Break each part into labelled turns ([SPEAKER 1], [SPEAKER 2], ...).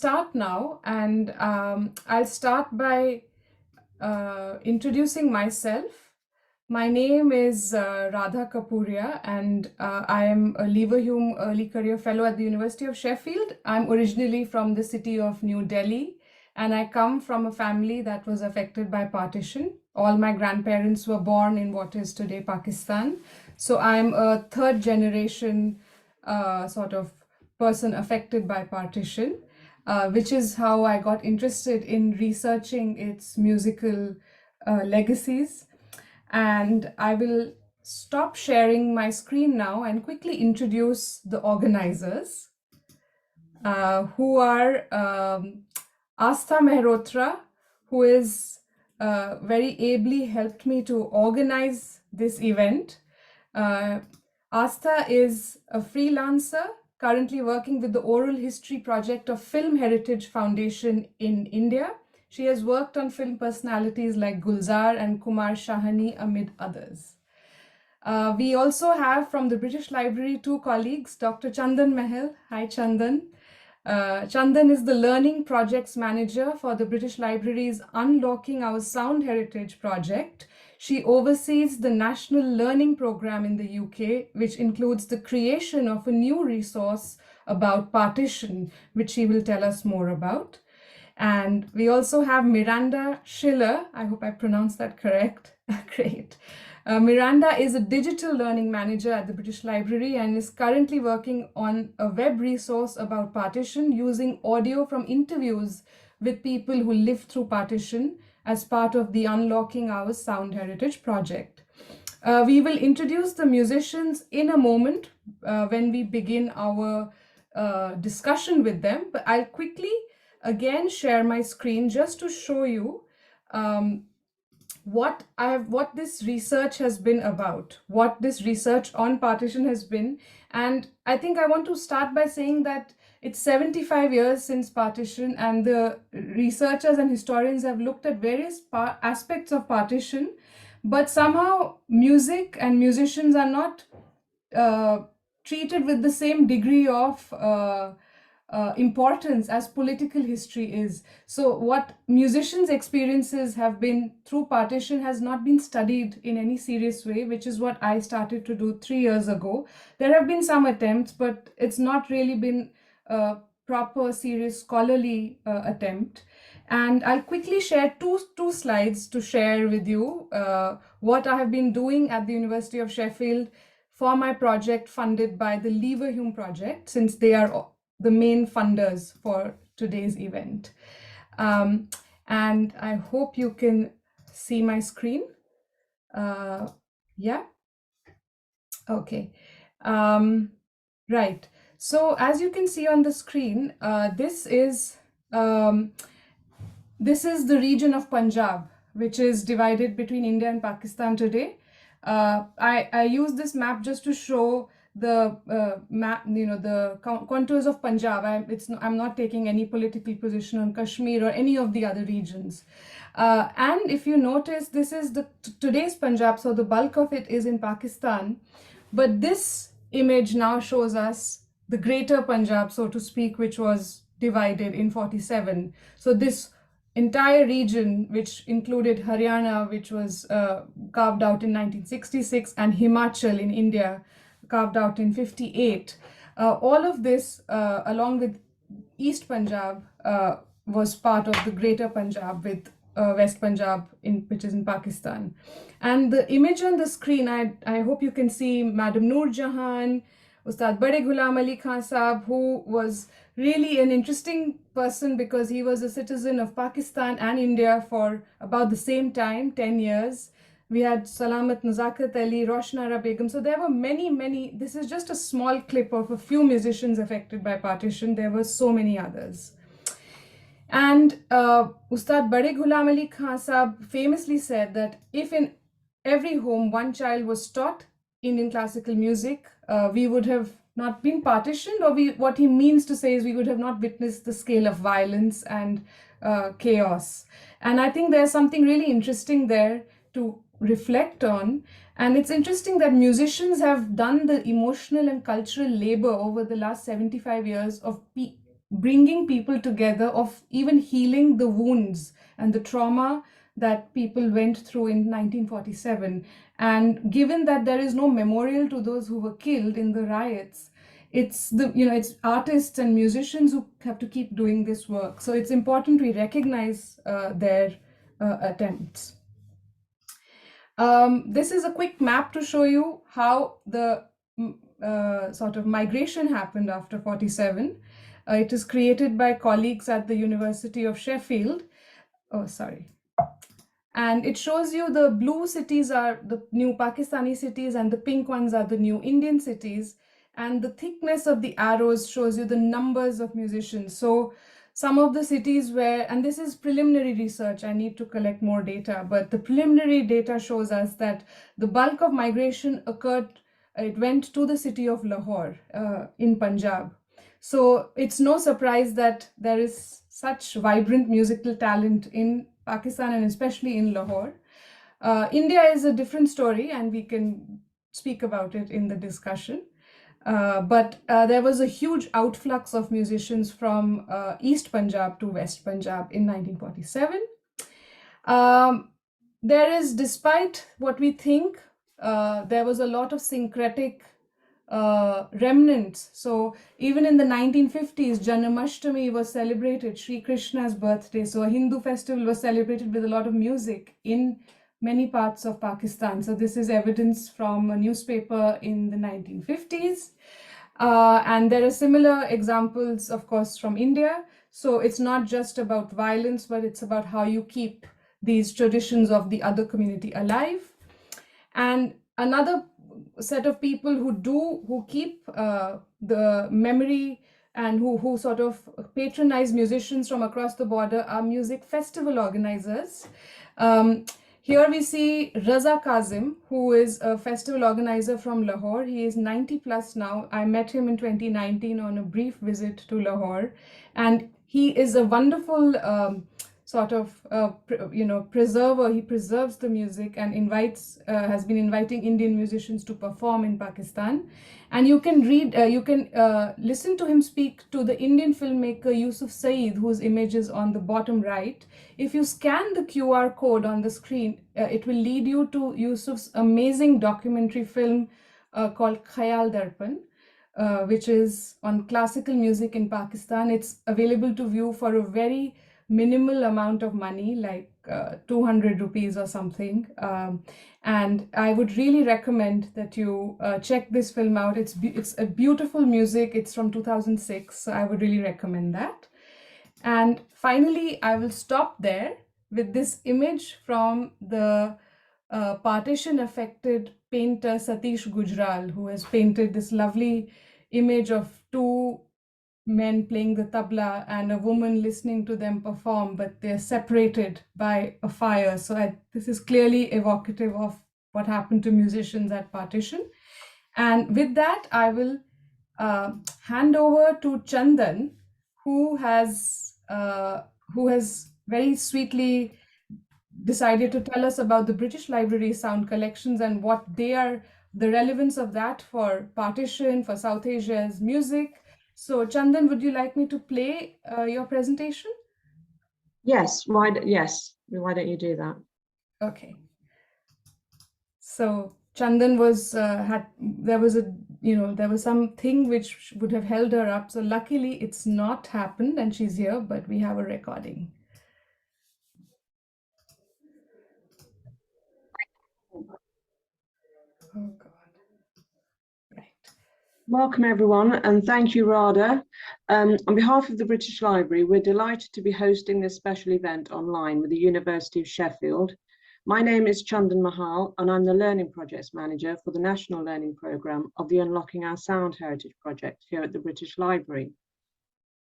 [SPEAKER 1] start now, and I'll start by introducing myself. My name is Radha Kapuria, and I am a Leverhulme Early Career Fellow at the University of Sheffield. I'm originally from the city of New Delhi, and I come from a family that was affected by partition. All my grandparents were born in what is today Pakistan. So I'm a third generation sort of person affected by partition, which is how I got interested in researching its musical legacies. And I will stop sharing my screen now and quickly introduce the organizers, who are Astha Mehrotra, who is very ably helped me to organize this event. Astha is a freelancer currently working with the Oral History Project of Film Heritage Foundation in India. She has worked on film personalities like Gulzar and Kumar Shahani, amid others. We also have from the British Library two colleagues, Dr. Chandan Mahal. Hi, Chandan. Chandan is the Learning Projects Manager for the British Library's Unlocking Our Sound Heritage project. She oversees the National Learning Programme in the UK, which includes the creation of a new resource about partition, which she will tell us more about. And we also have Miranda Schiller. I hope I pronounced that correct. Great. Miranda is a digital learning manager at the British Library and is currently working on a web resource about partition using audio from interviews with people who lived through partition as part of the Unlocking Our Sound Heritage project. We will introduce the musicians in a moment when we begin our discussion with them, but I'll quickly again share my screen just to show you what this research has been about, what this research on partition has been. And I think I want to start by saying that it's 75 years since partition, and the researchers and historians have looked at various aspects of partition, but somehow music and musicians are not treated with the same degree of importance as political history is. So what musicians' experiences have been through partition has not been studied in any serious way, which is what I started to do 3 years ago. There have been some attempts, but it's not really been a proper, serious, scholarly attempt. And I'll quickly share two slides to share with you what I have been doing at the University of Sheffield for my project funded by the Leverhulme project, since they are the main funders for today's event. And I hope you can see my screen. Yeah. Okay. Right. So as you can see on the screen, this is the region of Punjab, which is divided between India and Pakistan today. I use this map just to show the map, the contours of Punjab. I'm not taking any political position on Kashmir or any of the other regions. And if you notice, this is today's Punjab, so the bulk of it is in Pakistan. But this image now shows us the greater Punjab, so to speak, which was divided in 47. So this entire region, which included Haryana, which was carved out in 1966, and Himachal in India, carved out in 58. All of this, along with East Punjab, was part of the greater Punjab, with West Punjab, which is in Pakistan. And the image on the screen, I hope you can see Madam Noor Jahan, Ustad Bade Ghulam Ali Khan Sahab, who was really an interesting person because he was a citizen of Pakistan and India for about the same time, 10 years. We had Salamat Nazakat Ali, Roshnara Begum. So there were many. This is just a small clip of a few musicians affected by partition. There were so many others. And Ustad Bade Ghulam Ali Khan Sahab famously said that if in every home one child was taught Indian classical music, we would have not been partitioned, or what he means to say is we would have not witnessed the scale of violence and chaos. And I think there's something really interesting there to reflect on. And it's interesting that musicians have done the emotional and cultural labor over the last 75 years of bringing people together, of even healing the wounds and the trauma that people went through in 1947. And given that there is no memorial to those who were killed in the riots, it's it's artists and musicians who have to keep doing this work. So it's important we recognize their attempts. This is a quick map to show you how the sort of migration happened after 47. It is created by colleagues at the University of Sheffield. Oh, sorry. And it shows you the blue cities are the new Pakistani cities and the pink ones are the new Indian cities. And the thickness of the arrows shows you the numbers of musicians. So some of the cities where, and this is preliminary research, I need to collect more data, but the preliminary data shows us that the bulk of migration occurred, it went to the city of Lahore in Punjab. So it's no surprise that there is such vibrant musical talent in Pakistan and especially in Lahore. India is a different story and we can speak about it in the discussion. But there was a huge outflux of musicians from East Punjab to West Punjab in 1947. There is, despite what we think, there was a lot of syncretic remnants. So even in the 1950s, Janamashtami was celebrated, Sri Krishna's birthday. So a Hindu festival was celebrated with a lot of music in many parts of Pakistan. So this is evidence from a newspaper in the 1950s. And there are similar examples, of course, from India. So it's not just about violence, but it's about how you keep these traditions of the other community alive. And another set of people who keep the memory and who sort of patronize musicians from across the border are music festival organizers. Here we see Raza Kazim, who is a festival organizer from Lahore. He is 90 plus now. I met him in 2019 on a brief visit to Lahore. And he is a wonderful sort of, preserver. He preserves the music and has been inviting Indian musicians to perform in Pakistan. And you can listen to him speak to the Indian filmmaker Yusuf Saeed, whose image is on the bottom right. If you scan the QR code on the screen, it will lead you to Yusuf's amazing documentary film called Khayal Darpan, which is on classical music in Pakistan. It's available to view for a very minimal amount of money, like 200 rupees or something. And I would really recommend that you check this film out. It's a beautiful music. It's from 2006. So I would really recommend that. And finally, I will stop there with this image from the partition affected painter Satish Gujral, who has painted this lovely image of two men playing the tabla and a woman listening to them perform, but they're separated by a fire. So this is clearly evocative of what happened to musicians at partition. And with that, I will hand over to Chandan, who has very sweetly decided to tell us about the British Library sound collections and what the relevance of that for partition, for South Asia's music. So Chandan, would you like me to play your presentation?
[SPEAKER 2] Yes, why don't you do that?
[SPEAKER 1] Okay. So Chandan there was something which would have held her up. So luckily it's not happened and she's here, but we have a recording. Oh God. Right.
[SPEAKER 2] Welcome everyone, and thank you, Radha. On behalf of the British Library, we're delighted to be hosting this special event online with the University of Sheffield. My name is Chandan Mahal, and I'm the Learning Projects Manager for the National Learning Programme of the Unlocking Our Sound Heritage project here at the British Library.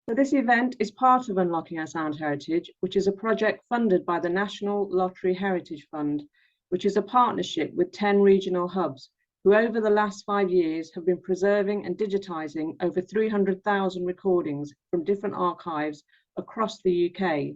[SPEAKER 2] So this event is part of Unlocking Our Sound Heritage, which is a project funded by the National Lottery Heritage Fund, which is a partnership with 10 regional hubs, who over the last 5 years have been preserving and digitising over 300,000 recordings from different archives across the UK.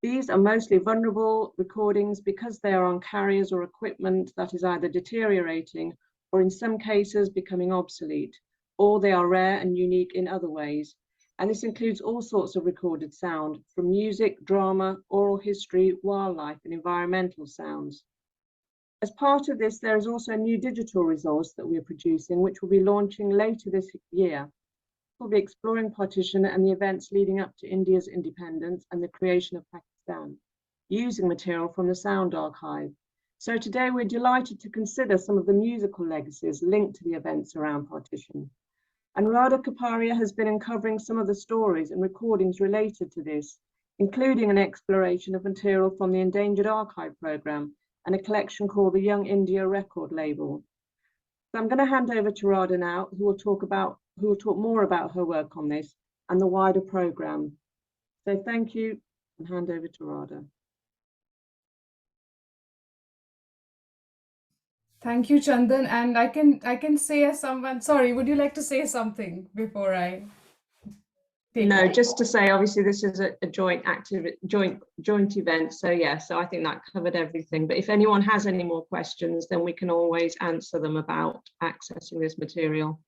[SPEAKER 2] These are mostly vulnerable recordings because they are on carriers or equipment that is either deteriorating or in some cases becoming obsolete, or they are rare and unique in other ways. and this includes all sorts of recorded sound, from music, drama, oral history, wildlife, and environmental sounds. As part of this, there is also a new digital resource that we are producing, which will be launching later this year. We'll be exploring partition and the events leading up to India's independence and the creation of Pakistan, using material from the Sound Archive. So today we're delighted to consider some of the musical legacies linked to the events around partition. And Radha Kapuria has been uncovering some of the stories and recordings related to this, including an exploration of material from the Endangered Archive Programme and a collection called the Young India Record Label. So I'm going to hand over to Radha now, who will talk more about her work on this and the wider programme. So thank you, and hand over to Radha.
[SPEAKER 1] Thank you, Chandan. And I can say as someone, sorry, would you like to say something before I take
[SPEAKER 2] No,
[SPEAKER 1] it?
[SPEAKER 2] just to say, obviously this is a joint event. So yeah, so I think that covered everything. But if anyone has any more questions, then we can always answer them about accessing this material.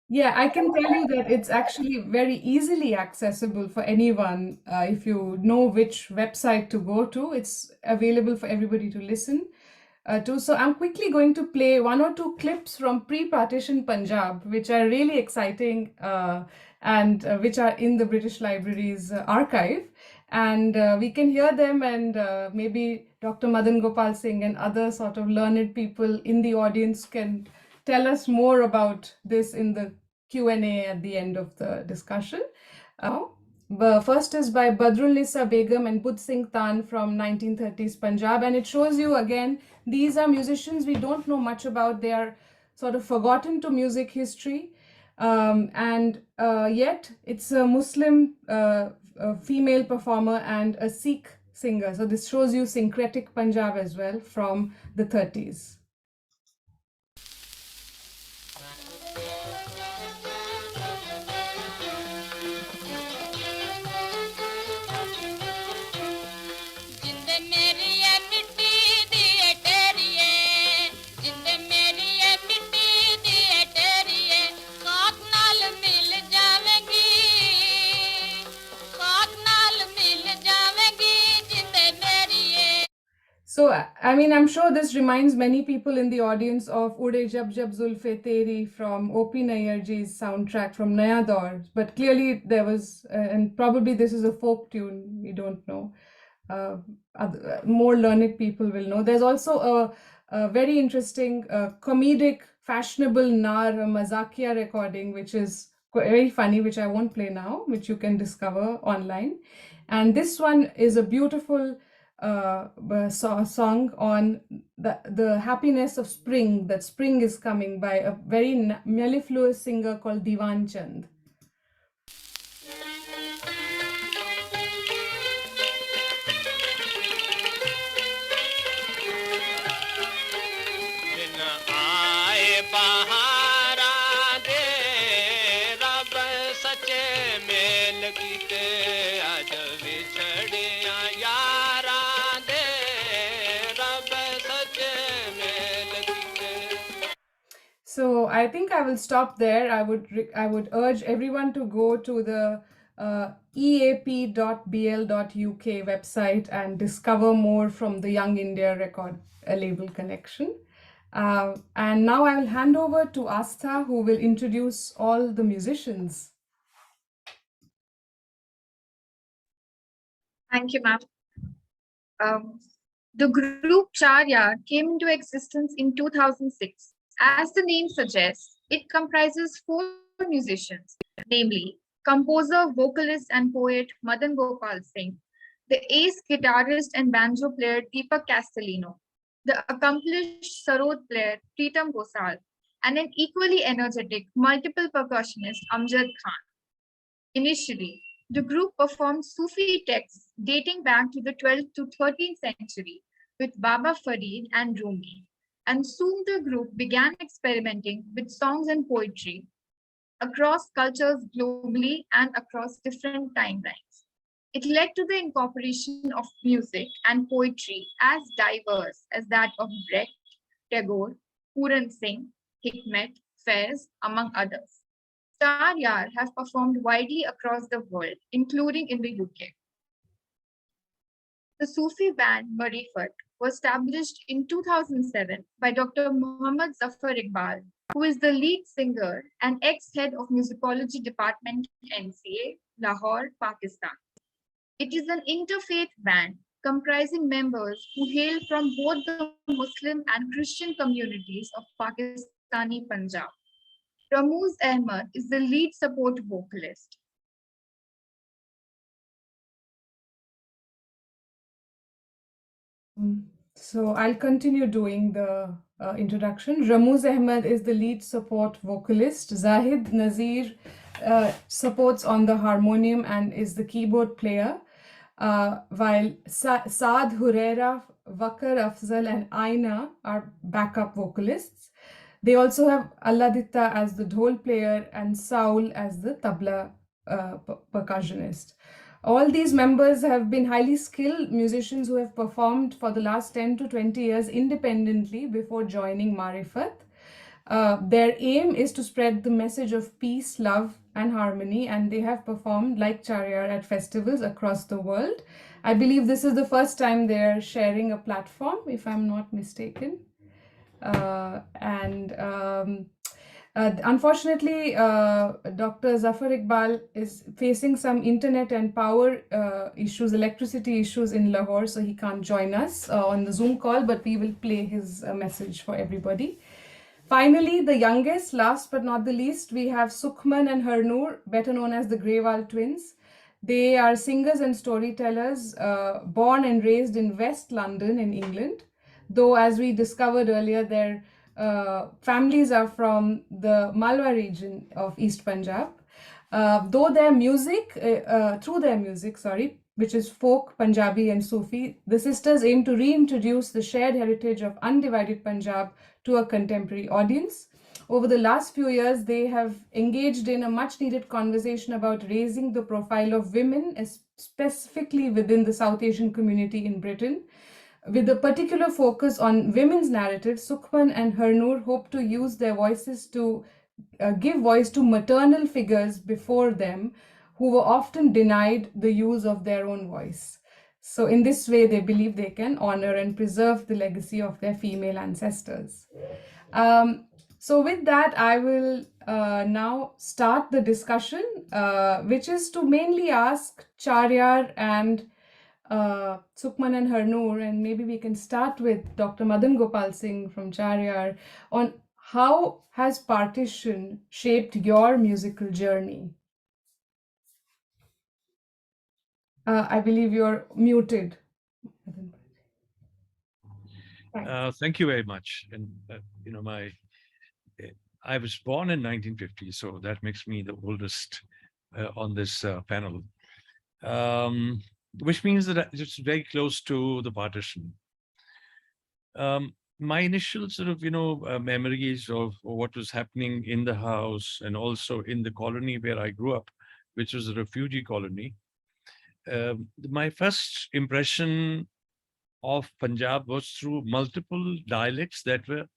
[SPEAKER 1] Yeah, I can tell you that it's actually very easily accessible for anyone. If you know which website to go to, it's available for everybody to listen to. So I'm quickly going to play one or two clips from pre-partition Punjab, which are really exciting and which are in the British Library's archive. And we can hear them, and maybe Dr. Madan Gopal Singh and other sort of learned people in the audience can tell us more about this in the Q&A at the end of the discussion. The first is by Badrul Nisa Begum and Bud Singh Tan from 1930s Punjab, and it shows you again, these are musicians we don't know much about. They are sort of forgotten to music history, and yet it's a Muslim female performer and a Sikh singer. So this shows you syncretic Punjab as well from the 30s. So, I mean, I'm sure this reminds many people in the audience of Ude Jab Jab Zulfe Teri from O.P. Nayyar ji's soundtrack from Naya Daur. But clearly there was, and probably this is a folk tune, we don't know. More learned people will know. There's also a very interesting comedic, fashionable Nar, a Mazakia recording, which is very funny, which I won't play now, which you can discover online. And this one is a beautiful song on the happiness of spring, that spring is coming, by a very mellifluous singer called Diwan Chand. So I think I will stop there. I would urge everyone to go to the eap.bl.uk website and discover more from the Young India Record label collection. And now I will hand over to Astha, who will introduce all the musicians.
[SPEAKER 3] Thank you, ma'am. The group Chaar Yaar came into existence in 2006. As the name suggests, it comprises 4 musicians, namely composer, vocalist, and poet Madan Gopal Singh, the ace guitarist and banjo player Deepak Castellino, the accomplished sarod player Pritam Gosal, and an equally energetic multiple percussionist Amjad Khan. Initially, the group performed Sufi texts dating back to the 12th to 13th century with Baba Farid and Rumi, and soon the group began experimenting with songs and poetry across cultures globally and across different timelines. It led to the incorporation of music and poetry as diverse as that of Brecht, Tagore, Puran Singh, Hikmet, Faiz, among others. Chaar Yaar have performed widely across the world, including in the UK. The Sufi band Marifat was established in 2007 by Dr. Muhammad Zafar Iqbal, who is the lead singer and ex-head of Musicology Department NCA, Lahore, Pakistan. It is an interfaith band comprising members who hail from both the Muslim and Christian communities of Pakistani Punjab. Ramouz Ahmed is the lead support vocalist.
[SPEAKER 1] So I'll continue doing the introduction. Ramouz Ahmed is the lead support vocalist. Zahid Nazir supports on the harmonium and is the keyboard player, while Saad Huraira, Wakar Afzal and Aina are backup vocalists. They also have Alladitta as the dhol player and Saul as the tabla percussionist. All these members have been highly skilled musicians who have performed for the last 10 to 20 years independently before joining Marifat. Their aim is to spread the message of peace, love, and harmony, and they have performed like Chaar Yaar at festivals across the world. I believe this is the first time they're sharing a platform, if I'm not mistaken. Unfortunately, Dr. Zafar Iqbal is facing some internet and power issues, electricity issues in Lahore, so he can't join us on the Zoom call, but we will play his message for everybody. Finally, the youngest, last but not the least, we have Sukhman and Hernoor, better known as the Grewal Twins. They are singers and storytellers, born and raised in West London in England. Though, as we discovered earlier, their families are from the Malwa region of East Punjab. Through their music, which is folk, Punjabi and Sufi, the sisters aim to reintroduce the shared heritage of undivided Punjab to a contemporary audience. Over the last few years, they have engaged in a much needed conversation about raising the profile of women, specifically within the South Asian community in Britain. With a particular focus on women's narratives, Sukhman and Hernoor hope to use their voices to give voice to maternal figures before them who were often denied the use of their own voice. So in this way, they believe they can honor and preserve the legacy of their female ancestors. So with that, I will now start the discussion, which is to mainly ask Chaar Yaar and Sukhman and Hernoor, and maybe we can start with Dr. Madan Gopal Singh from Chaar Yaar on how has Partition shaped your musical journey? I believe you're muted.
[SPEAKER 4] Thank you very much. And I was born in 1950, so that makes me the oldest on this panel, which means that it's very close to the partition. My initial sort of, memories of what was happening in the house and also in the colony where I grew up, which was a refugee colony. My first impression of Punjab was through multiple dialects that were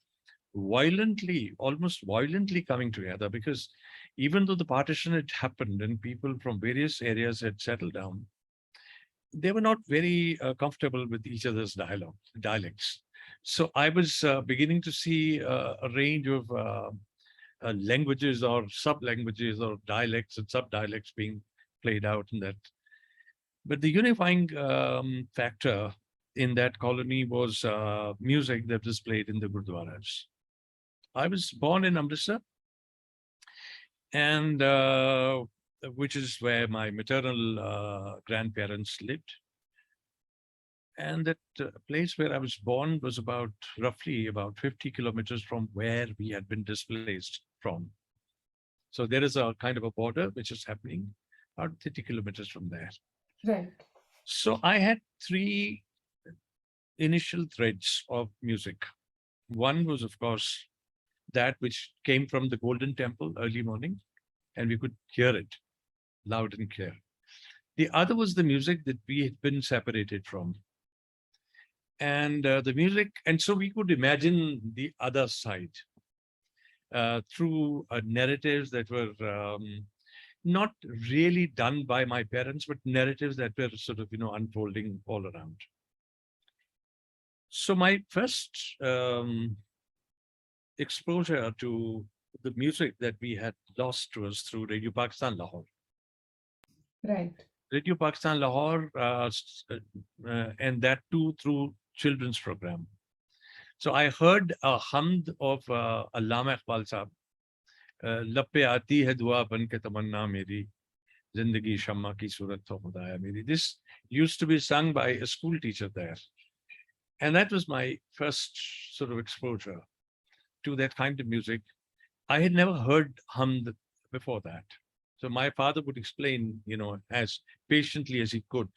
[SPEAKER 4] almost violently coming together, because even though the partition had happened and people from various areas had settled down, they were not very comfortable with each other's dialects. So I was beginning to see a range of languages or sub-languages or dialects and sub-dialects being played out in that. But the unifying factor in that colony was music that was played in the gurdwaras. I was born in Amritsar, and which is where my maternal grandparents lived. And that place where I was born was roughly about 50 kilometers from where we had been displaced from. So there is a kind of a border which is happening about 30 kilometers from there.
[SPEAKER 1] Right.
[SPEAKER 4] So I had three initial threads of music. One was, of course, that which came from the Golden Temple early morning, and we could hear it loud and clear. The other was the music that we had been separated from. And the music, and so we could imagine the other side. through narratives that were not really done by my parents, but narratives that were sort of, unfolding all around. So my first exposure to the music that we had lost was through Radio Pakistan Lahore.
[SPEAKER 1] Right.
[SPEAKER 4] Radio Pakistan Lahore, and that too through children's program. So I heard a hamd of Allama Iqbal Sahab, Lab pe aati hai dua ban ke tamanna meri, zindagi shamma ki surat ho khudaya meri. This used to be sung by a school teacher there. And that was my first sort of exposure to that kind of music. I had never heard hamd before that. So my father would explain, as patiently as he could,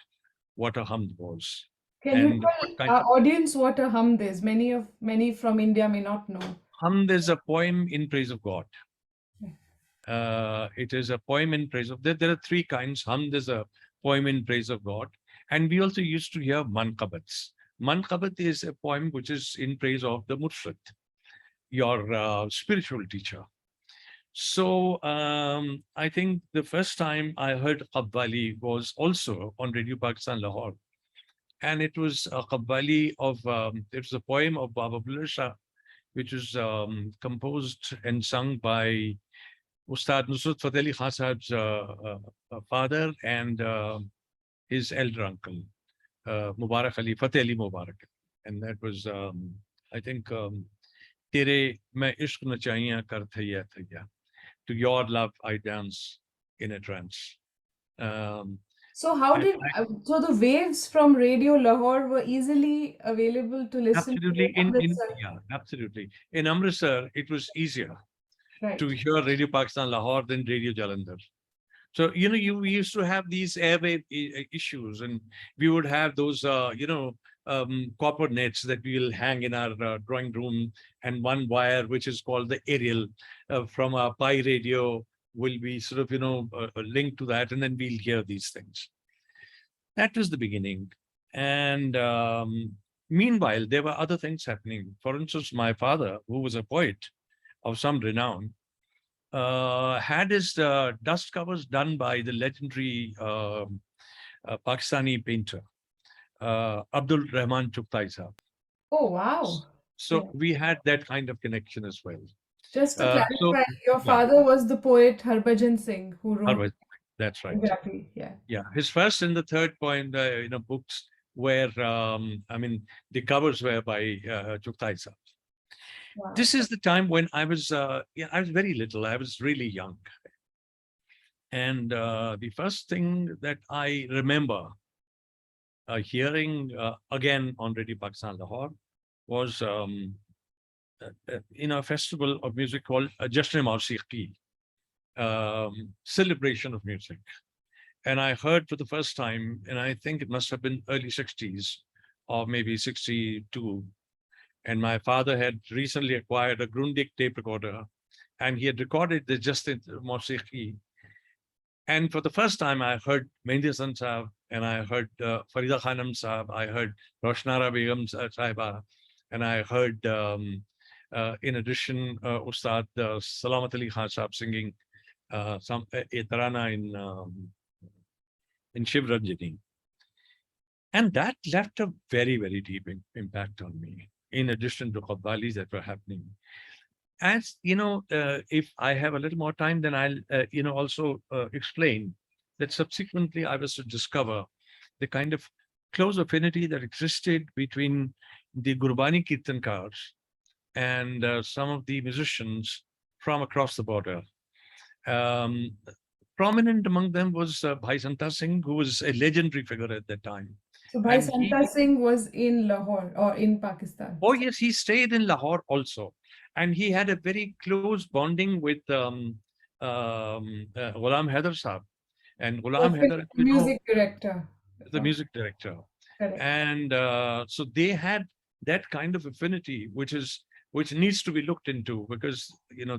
[SPEAKER 4] what a hamd was.
[SPEAKER 1] Can you
[SPEAKER 4] And what
[SPEAKER 1] tell
[SPEAKER 4] kind
[SPEAKER 1] our audience what a hamd is? Many from India may not know.
[SPEAKER 4] Hamd is a poem in praise of God.
[SPEAKER 1] Yeah.
[SPEAKER 4] It is a poem in praise of, there are three kinds. Hamd is a poem in praise of God. And we also used to hear manqabats. Manqabat is a poem which is in praise of the Murshid, your spiritual teacher. So I think the first time I heard Qawwali was also on Radio Pakistan Lahore. And it was a Qawwali of, it was a poem of Baba Buller Shah, which was composed and sung by Ustad Nusrat Fateh Ali Khan Sahib's father and his elder uncle, Mubarak Ali, Fateh Ali Mubarak. And that was, I think, Tere main ishq nachaiyan kar thaya thaya. To your love I dance in a trance.
[SPEAKER 1] So how did so the waves from Radio Lahore were easily available to listen
[SPEAKER 4] Absolutely,
[SPEAKER 1] to?
[SPEAKER 4] absolutely. In Amritsar, it was easier
[SPEAKER 1] Right.
[SPEAKER 4] to hear Radio Pakistan Lahore than Radio Jalandhar. So, we used to have these airwave issues, and we would have those, copper nets that we will hang in our drawing room, and one wire, which is called the aerial, from our Pi radio will be sort of, linked to that, and then we'll hear these things. That was the beginning. And meanwhile, there were other things happening. For instance, my father, who was a poet of some renown, had his dust covers done by the legendary Pakistani painter, Abdul Rahman Chughtai Sahab.
[SPEAKER 1] Oh, wow.
[SPEAKER 4] So
[SPEAKER 1] Yeah.
[SPEAKER 4] we had that kind of connection as well.
[SPEAKER 1] Just to clarify, your father was the poet Harbhajan Singh, who wrote
[SPEAKER 4] that's right.
[SPEAKER 1] Punjabi. Yeah.
[SPEAKER 4] His first and the third poem, books were, the covers were by Chughtai Sahab.
[SPEAKER 1] Wow.
[SPEAKER 4] This is the time when I was very little. I was really young. And the first thing that I remember hearing again on Radio Pakistan Lahore was in a festival of music called Jasn-e-Mausiqi, celebration of music. And I heard for the first time, and I think it must have been early 60s or maybe 62. And my father had recently acquired a Grundig tape recorder, and he had recorded the Jasn-e-Mausiqi. And for the first time, I heard Mehndi Hasan Sahab, and I heard Farida Khanam Sahab, I heard Roshnara Begum Sahiba, and I heard, in addition, Ustad Salamat Ali Khan Sahab singing some Tarana in Shiv Ranjani. And that left a very, very deep impact on me, in addition to Qawwalis that were happening. As if I have a little more time, then I'll also explain that subsequently I was to discover the kind of close affinity that existed between the Gurbani Kirtankars and some of the musicians from across the border. Prominent among them was Bhai Santa Singh, who was a legendary figure at that time.
[SPEAKER 1] So Bhai Santa Singh was in Lahore or in Pakistan?
[SPEAKER 4] Oh yes, he stayed in Lahore also. And he had a very close bonding with Ghulam Haider Sahab. And Ghulam Haider,
[SPEAKER 1] the music director.
[SPEAKER 4] The music director.
[SPEAKER 1] Correct.
[SPEAKER 4] And so they had that kind of affinity, which needs to be looked into, because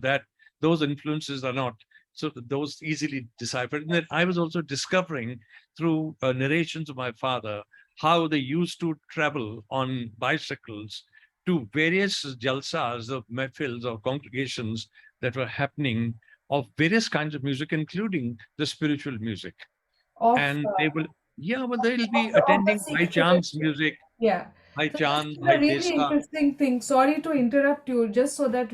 [SPEAKER 4] that those influences are not so those easily deciphered. And then I was also discovering through narrations of my father how they used to travel on bicycles to various jalsas of mehfils or congregations that were happening of various kinds of music, including the spiritual music.
[SPEAKER 1] of
[SPEAKER 4] And they will, yeah, but they'll be
[SPEAKER 1] of the
[SPEAKER 4] attending by
[SPEAKER 1] Sikh
[SPEAKER 4] chance
[SPEAKER 1] tradition.
[SPEAKER 4] music,
[SPEAKER 1] Yeah.
[SPEAKER 4] by
[SPEAKER 1] So this
[SPEAKER 4] chance,
[SPEAKER 1] is a
[SPEAKER 4] by
[SPEAKER 1] really
[SPEAKER 4] desa.
[SPEAKER 1] interesting thing. Sorry to interrupt you, just so that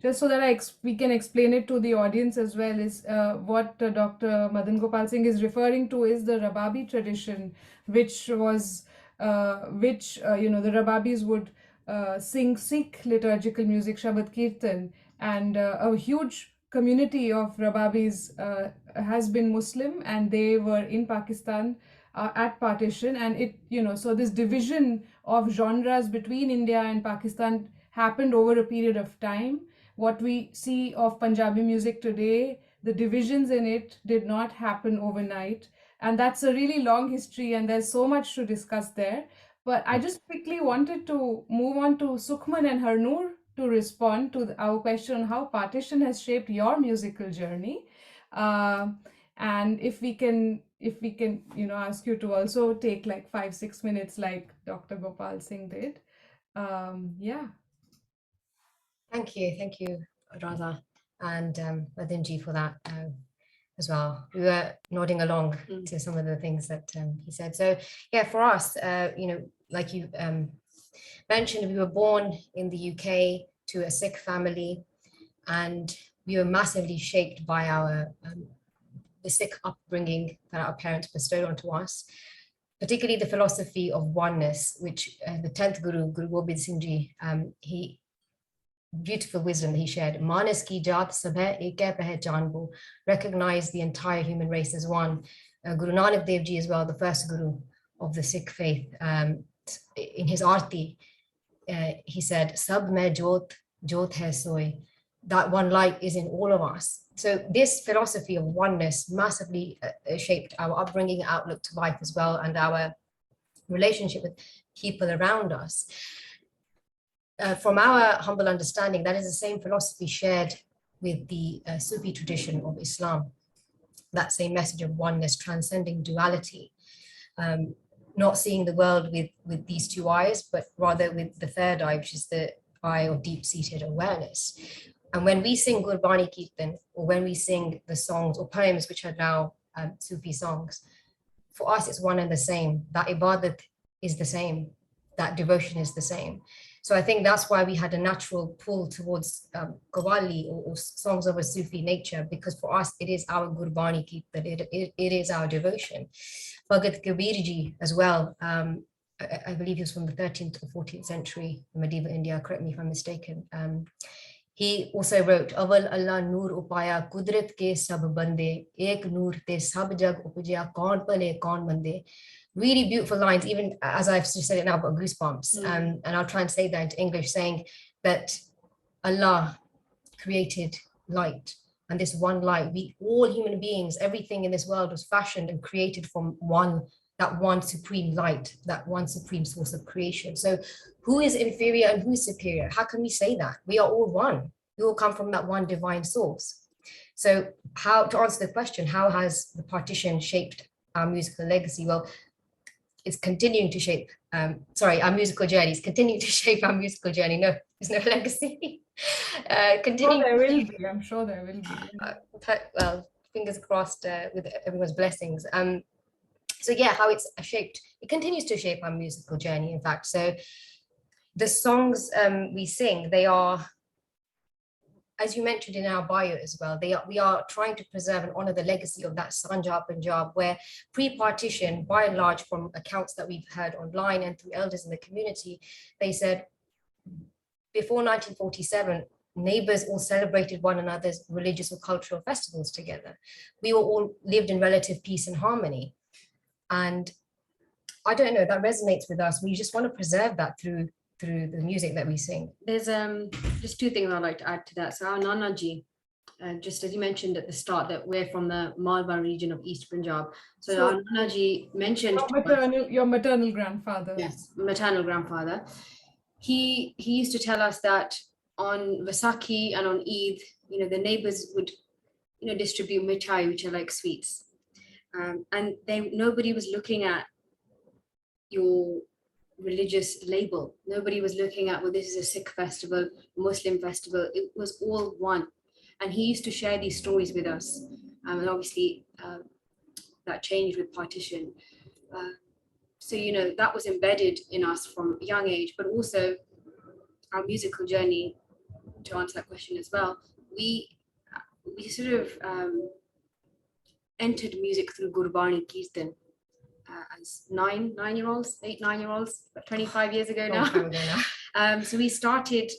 [SPEAKER 1] just so that we can explain it to the audience as well, is what Dr. Madan Gopal Singh is referring to is the Rababi tradition, which was, the Rababis would sing Sikh liturgical music, Shabad Kirtan, and a huge community of Rababis has been Muslim, and they were in Pakistan at partition, and so this division of genres between India and Pakistan happened over a period of time. What we see of Punjabi music today, the divisions in it did not happen overnight, and that's a really long history, and there's so much to discuss there. But I just quickly wanted to move on to Sukhman and Hernoor to respond to our question on how partition has shaped your musical journey. Uh, and if we can, ask you to also take like 5-6 minutes like Dr. Gopal Singh did. Yeah.
[SPEAKER 5] Thank you, Radha and Madanji for that as well. We were nodding along to some of the things that he said. So yeah, for us, like you mentioned, we were born in the UK to a Sikh family, and we were massively shaped by our the Sikh upbringing that our parents bestowed onto us, particularly the philosophy of oneness, which the 10th Guru, Guru Gobind Singh Ji, he beautiful wisdom that he shared. Manas ki jaat sab hai, ek hai pehchan wo. Recognize the entire human race as one. Guru Nanak Dev Ji as well, the first Guru of the Sikh faith, in his Aarti, he said, Sab mein jot, jot hai soy. That one light is in all of us. So this philosophy of oneness massively shaped our upbringing, outlook to life as well, and our relationship with people around us. From our humble understanding, that is the same philosophy shared with the Sufi tradition of Islam. That same message of oneness, transcending duality, not seeing the world with these two eyes, but rather with the third eye, which is the eye of deep-seated awareness. And when we sing Gurbani Kirtan, or when we sing the songs or poems, which are now Sufi songs, for us it's one and the same. That ibadat is the same, that devotion is the same. So I think that's why we had a natural pull towards Qawwali or songs of a Sufi nature, because for us it is our Gurbani Kirtan, it is our devotion. Bhagat Kabir Ji as well, I believe he was from the 13th or 14th century in medieval India, correct me if I'm mistaken. He also wrote, Aval Allah Noor Upaya Kudrat ke sab bande, ek noor te sab jag upajya, kaun pale kaun mande. Really beautiful lines, even as I've just said it now, I've got goosebumps. And I'll try and say that into English, saying that Allah created light, and this one light, we all human beings, everything in this world was fashioned and created from that one supreme light, that one supreme source of creation. So who is inferior and who is superior? How can we say that? We are all one. We all come from that one divine source. So how, to answer the question, how has the partition shaped our musical legacy? Well, it's continuing to shape, our musical journey is continuing to shape our musical journey. No, there's no legacy.
[SPEAKER 1] I'm sure there will be.
[SPEAKER 5] Well, fingers crossed with everyone's blessings. So yeah, how it's shaped, it continues to shape our musical journey, in fact. So the songs we sing, they are, as you mentioned in our bio as well, we are trying to preserve and honor the legacy of that Sanjab Punjab, where pre-partition, by and large, from accounts that we've heard online and through elders in the community, they said before 1947, neighbors all celebrated one another's religious or cultural festivals together. We all lived in relative peace and harmony. And I don't know, that resonates with us. We just want to preserve that through the music that we sing.
[SPEAKER 6] There's just two things I'd like to add to that. So our Nana Ji, just as you mentioned at the start, that we're from the Malwa region of East Punjab. So our Nana Ji mentioned
[SPEAKER 1] your maternal grandfather.
[SPEAKER 6] Yes, maternal grandfather. He used to tell us that on Vaisakhi and on Eid, the neighbors would, distribute mithai, which are like sweets. And nobody was looking at your religious label. Nobody was looking at, well, this is a Sikh festival, Muslim festival. It was all one. And he used to share these stories with us. And obviously that changed with partition. So, you know, that was embedded in us from a young age, but also our musical journey, to answer that question as well, we sort of entered music through Gurbani Kirtan as 9-year-olds, 8-9-year-olds, 25 years ago
[SPEAKER 5] Long time
[SPEAKER 6] now.
[SPEAKER 5] ago now.
[SPEAKER 6] So we started,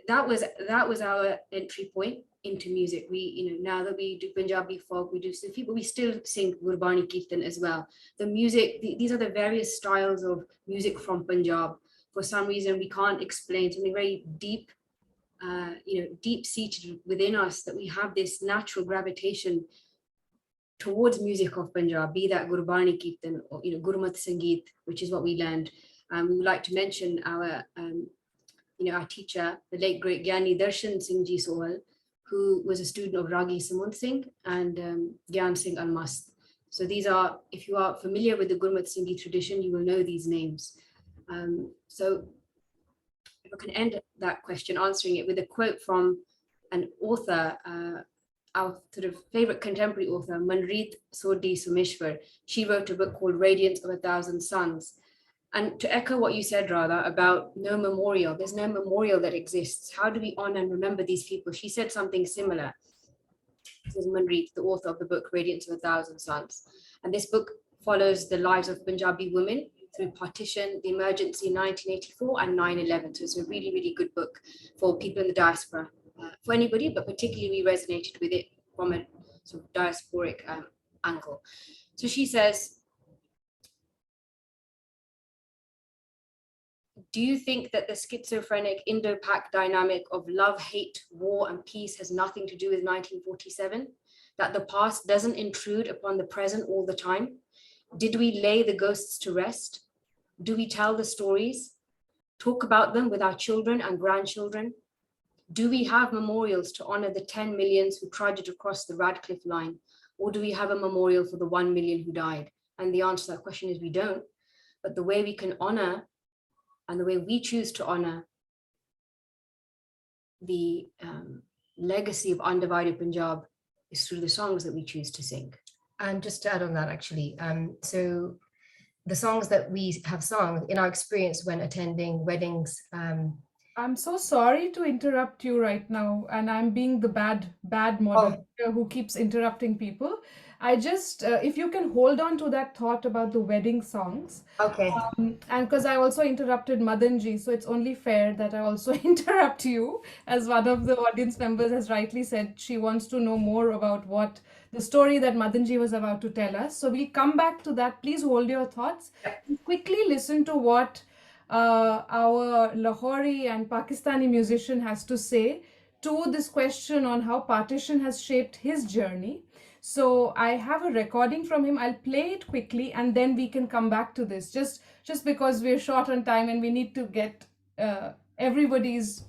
[SPEAKER 6] that was our entry point into music. We, you know, now that we do Punjabi folk, we do Sufi, but we still sing Gurbani Kirtan as well. The music, these are the various styles of music from Punjab. For some reason, we can't explain something very deep, you know, deep-seated within us, that we have this natural gravitation towards music of Punjab, be that Gurbani Kirtan or, you know, Gurmat Sangeet, which is what we learned. We would like to mention our, you know, our teacher, the late great Gyani Darshan Singh Ji Sohal, who was a student of Ragi Samund Singh and Gyan Singh Almast. So these are, if you are familiar with the Gurmat Sangeet tradition, you will know these names. So if I can end that question answering it with a quote from an author, our sort of favorite contemporary author, Manrit Sodhi Sumeshwar. She wrote a book called Radiance of a Thousand Suns. And to echo what you said, Radha, about no memorial, there's no memorial that exists. How do we honor and remember these people? She said something similar. This is Manrit, the author of the book Radiance of a Thousand Suns. And this book follows the lives of Punjabi women through partition, the emergency in 1984 and 9/11. So it's a really, really good book for people in the diaspora, for anybody, but particularly we resonated with it from a sort of diasporic angle. So she says, do you think that the schizophrenic Indo-Pak dynamic of love, hate, war, and peace has nothing to do with 1947? That the past doesn't intrude upon the present all the time? Did we lay the ghosts to rest? Do we tell the stories? Talk about them with our children and grandchildren? Do we have memorials to honor the 10 millions who trudged across the Radcliffe line? Or do we have a memorial for the 1 million who died? And the answer to that question is we don't. But the way we can honor and the way we choose to honor the legacy of undivided Punjab is through the songs that we choose to sing.
[SPEAKER 5] And just to add on that, actually, so the songs that we have sung in our experience when attending weddings.
[SPEAKER 1] I'm so sorry to interrupt you right now, and I'm being the bad moderator who keeps interrupting people. I just, if you can hold on to that thought about the wedding songs.
[SPEAKER 5] Okay.
[SPEAKER 1] And because I also interrupted Madan ji, so it's only fair that I also interrupt you, as one of the audience members has rightly said, she wants to know more about what the story that Madan ji was about to tell us. So we'll come back to that. Please hold your thoughts. Quickly listen to what our Lahori and Pakistani musician has to say to this question on how partition has shaped his journey. So I have a recording from him. I'll play it quickly and then we can come back to this, just because we're short on time and we need to get everybody's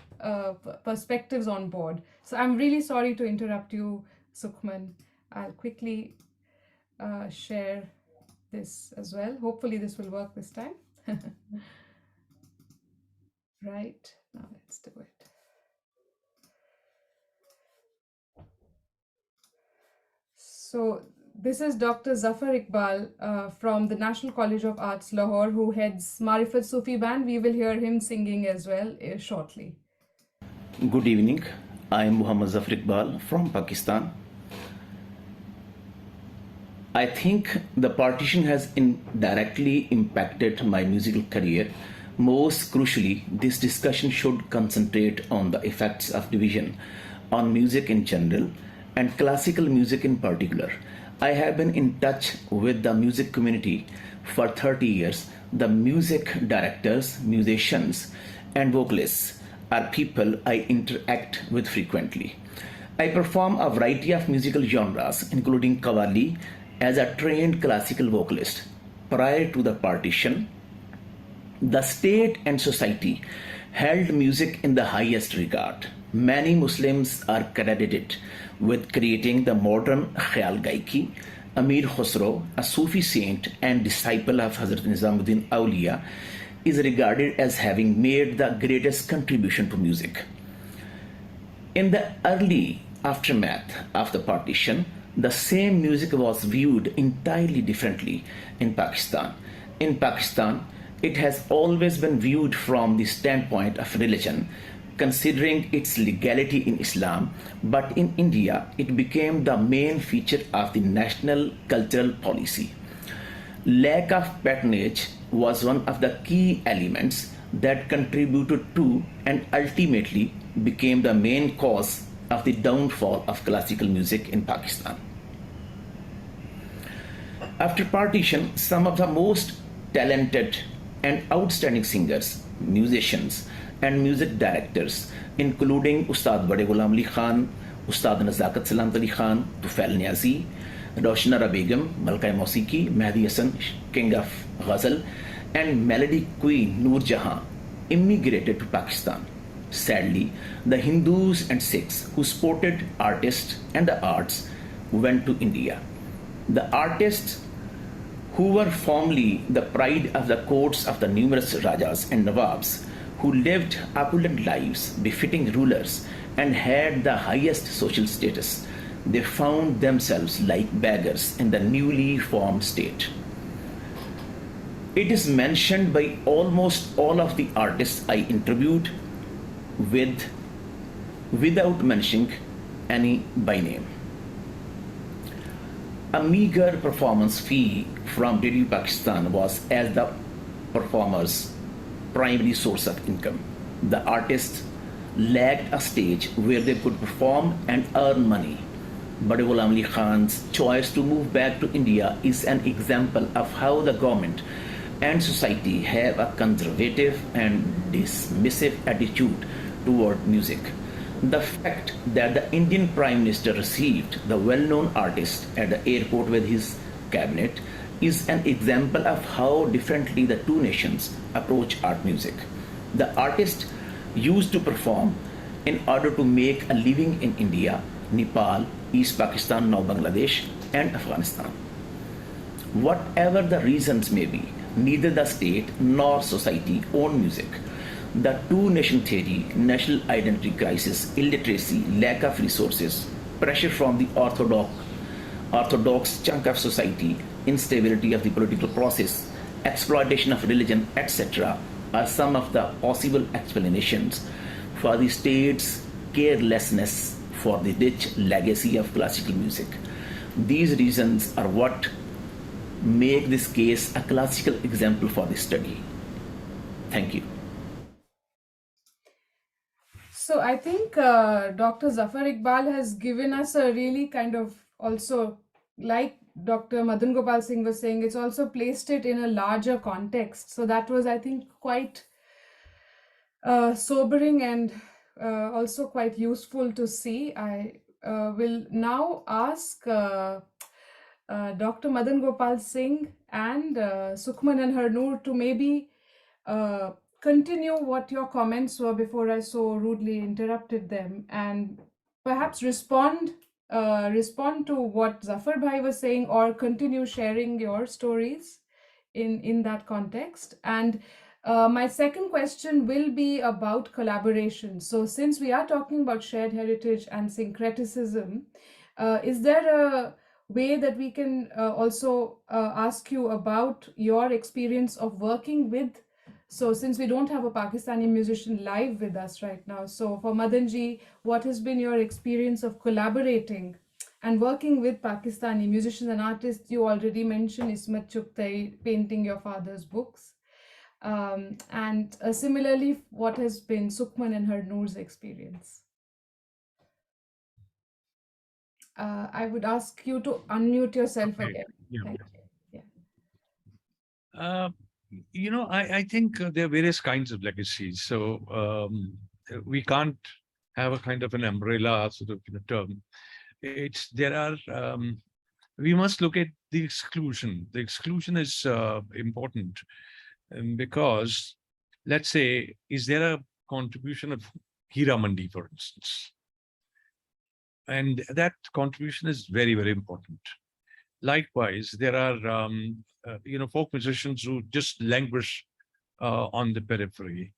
[SPEAKER 1] perspectives on board. So I'm really sorry to interrupt you, Sukhman. I'll quickly share this as well. Hopefully this will work this time. Right, now let's do it. So this is Dr. Zafar Iqbal from the National College of Arts, Lahore, who heads Marifat Sufi Band. We will hear him singing as well shortly.
[SPEAKER 7] Good evening. I am Muhammad Zafar Iqbal from Pakistan. I think the partition has indirectly impacted my musical career. Most crucially, this discussion should concentrate on the effects of division on music in general and classical music in particular. I have been in touch with the music community for 30 years. The music directors, musicians, and vocalists are people I interact with frequently. I perform a variety of musical genres, including Qawwali, as a trained classical vocalist. Prior to the partition, the state and society held music in the highest regard. Many Muslims are credited with creating the modern Khayal Gaiki. Amir Khusro, a Sufi saint and disciple of Hazrat Nizamuddin Awliya, is regarded as having made the greatest contribution to music. In the early aftermath of the partition, the same music was viewed entirely differently in Pakistan. In Pakistan, it has always been viewed from the standpoint of religion, considering its legality in Islam, but in India, it became the main feature of the national cultural policy. Lack of patronage was one of the key elements that contributed to and ultimately became the main cause of the downfall of classical music in Pakistan. After partition, some of the most talented and outstanding singers, musicians, and music directors, including Ustad Bade Ghulam Ali Khan, Ustad Nazakat Salamat Ali Khan, Tufail Niazi, Roshanara Begum, Malkai Mausiqui, Mehdi Hassan, King of Ghazal, and melody queen Noor Jahan, immigrated to Pakistan. Sadly, the Hindus and Sikhs who supported artists and the arts went to India. The artists who were formerly the pride of the courts of the numerous Rajas and Nawabs, who lived opulent lives befitting rulers and had the highest social status, they found themselves like beggars in the newly formed state. It is mentioned by almost all of the artists I interviewed without mentioning any by name. A meager performance fee from Radio Pakistan was as the performer's primary source of income. The artists lacked a stage where they could perform and earn money. Bade Ghulam Ali Khan's choice to move back to India is an example of how the government and society have a conservative and dismissive attitude toward music. The fact that the Indian Prime Minister received the well-known artist at the airport with his cabinet is an example of how differently the two nations approach art music. The artist used to perform in order to make a living in India, Nepal, East Pakistan, now Bangladesh, and Afghanistan. Whatever the reasons may be, neither the state nor society own music. The two-nation theory, national identity crisis, illiteracy, lack of resources, pressure from the orthodox chunk of society, instability of the political process, exploitation of religion, etc., are some of the possible explanations for the state's carelessness for the rich legacy of classical music. These reasons are what make this case a classical example for the study. Thank you.
[SPEAKER 1] So I think Dr. Zafar Iqbal has given us a really kind of also, like Dr. Madan Gopal Singh was saying, it's also placed it in a larger context. So that was, I think, quite sobering and also quite useful to see. I will now ask Dr. Madan Gopal Singh and Sukhman and Hernoor to maybe continue what your comments were before I so rudely interrupted them, and perhaps respond to what Zafar Bhai was saying, or continue sharing your stories in that context. And my second question will be about collaboration. So since we are talking about shared heritage and syncretism, is there a way that we can also ask you about your experience of working with, so since we don't have a Pakistani musician live with us right now, so for Madanji, what has been your experience of collaborating and working with Pakistani musicians and artists? You already mentioned Ismat Chugtai painting your father's books. And similarly, what has been Sukhman and Hernoor's experience? I would ask you to unmute yourself again.
[SPEAKER 4] Yeah.
[SPEAKER 1] Thank you. Yeah.
[SPEAKER 4] I think there are various kinds of legacies. So we can't have a kind of an umbrella sort of term. We must look at the exclusion. The exclusion is important because, let's say, is there a contribution of Hira Mandi, for instance? And that contribution is very, very important. Likewise, there are folk musicians who just languish on the periphery.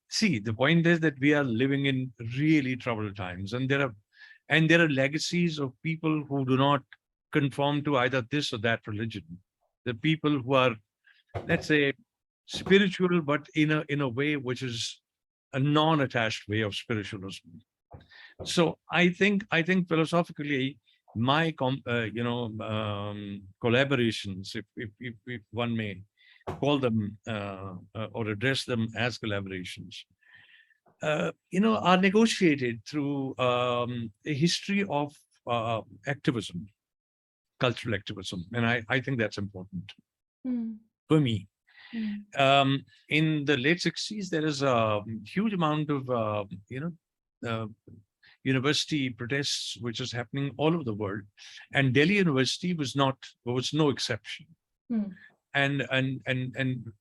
[SPEAKER 4] See, the point is that we are living in really troubled times, and there are legacies of people who do not conform to either this or that religion. The people who are, let's say, spiritual, but in a way which is a non-attached way of spiritualism. So I think philosophically, my collaborations, if one may call them or address them as collaborations, are negotiated through a history of activism, cultural activism, and I think that's important for me. In the late 60s, there is a huge amount of university protests which is happening all over the world, and Delhi University was no exception. And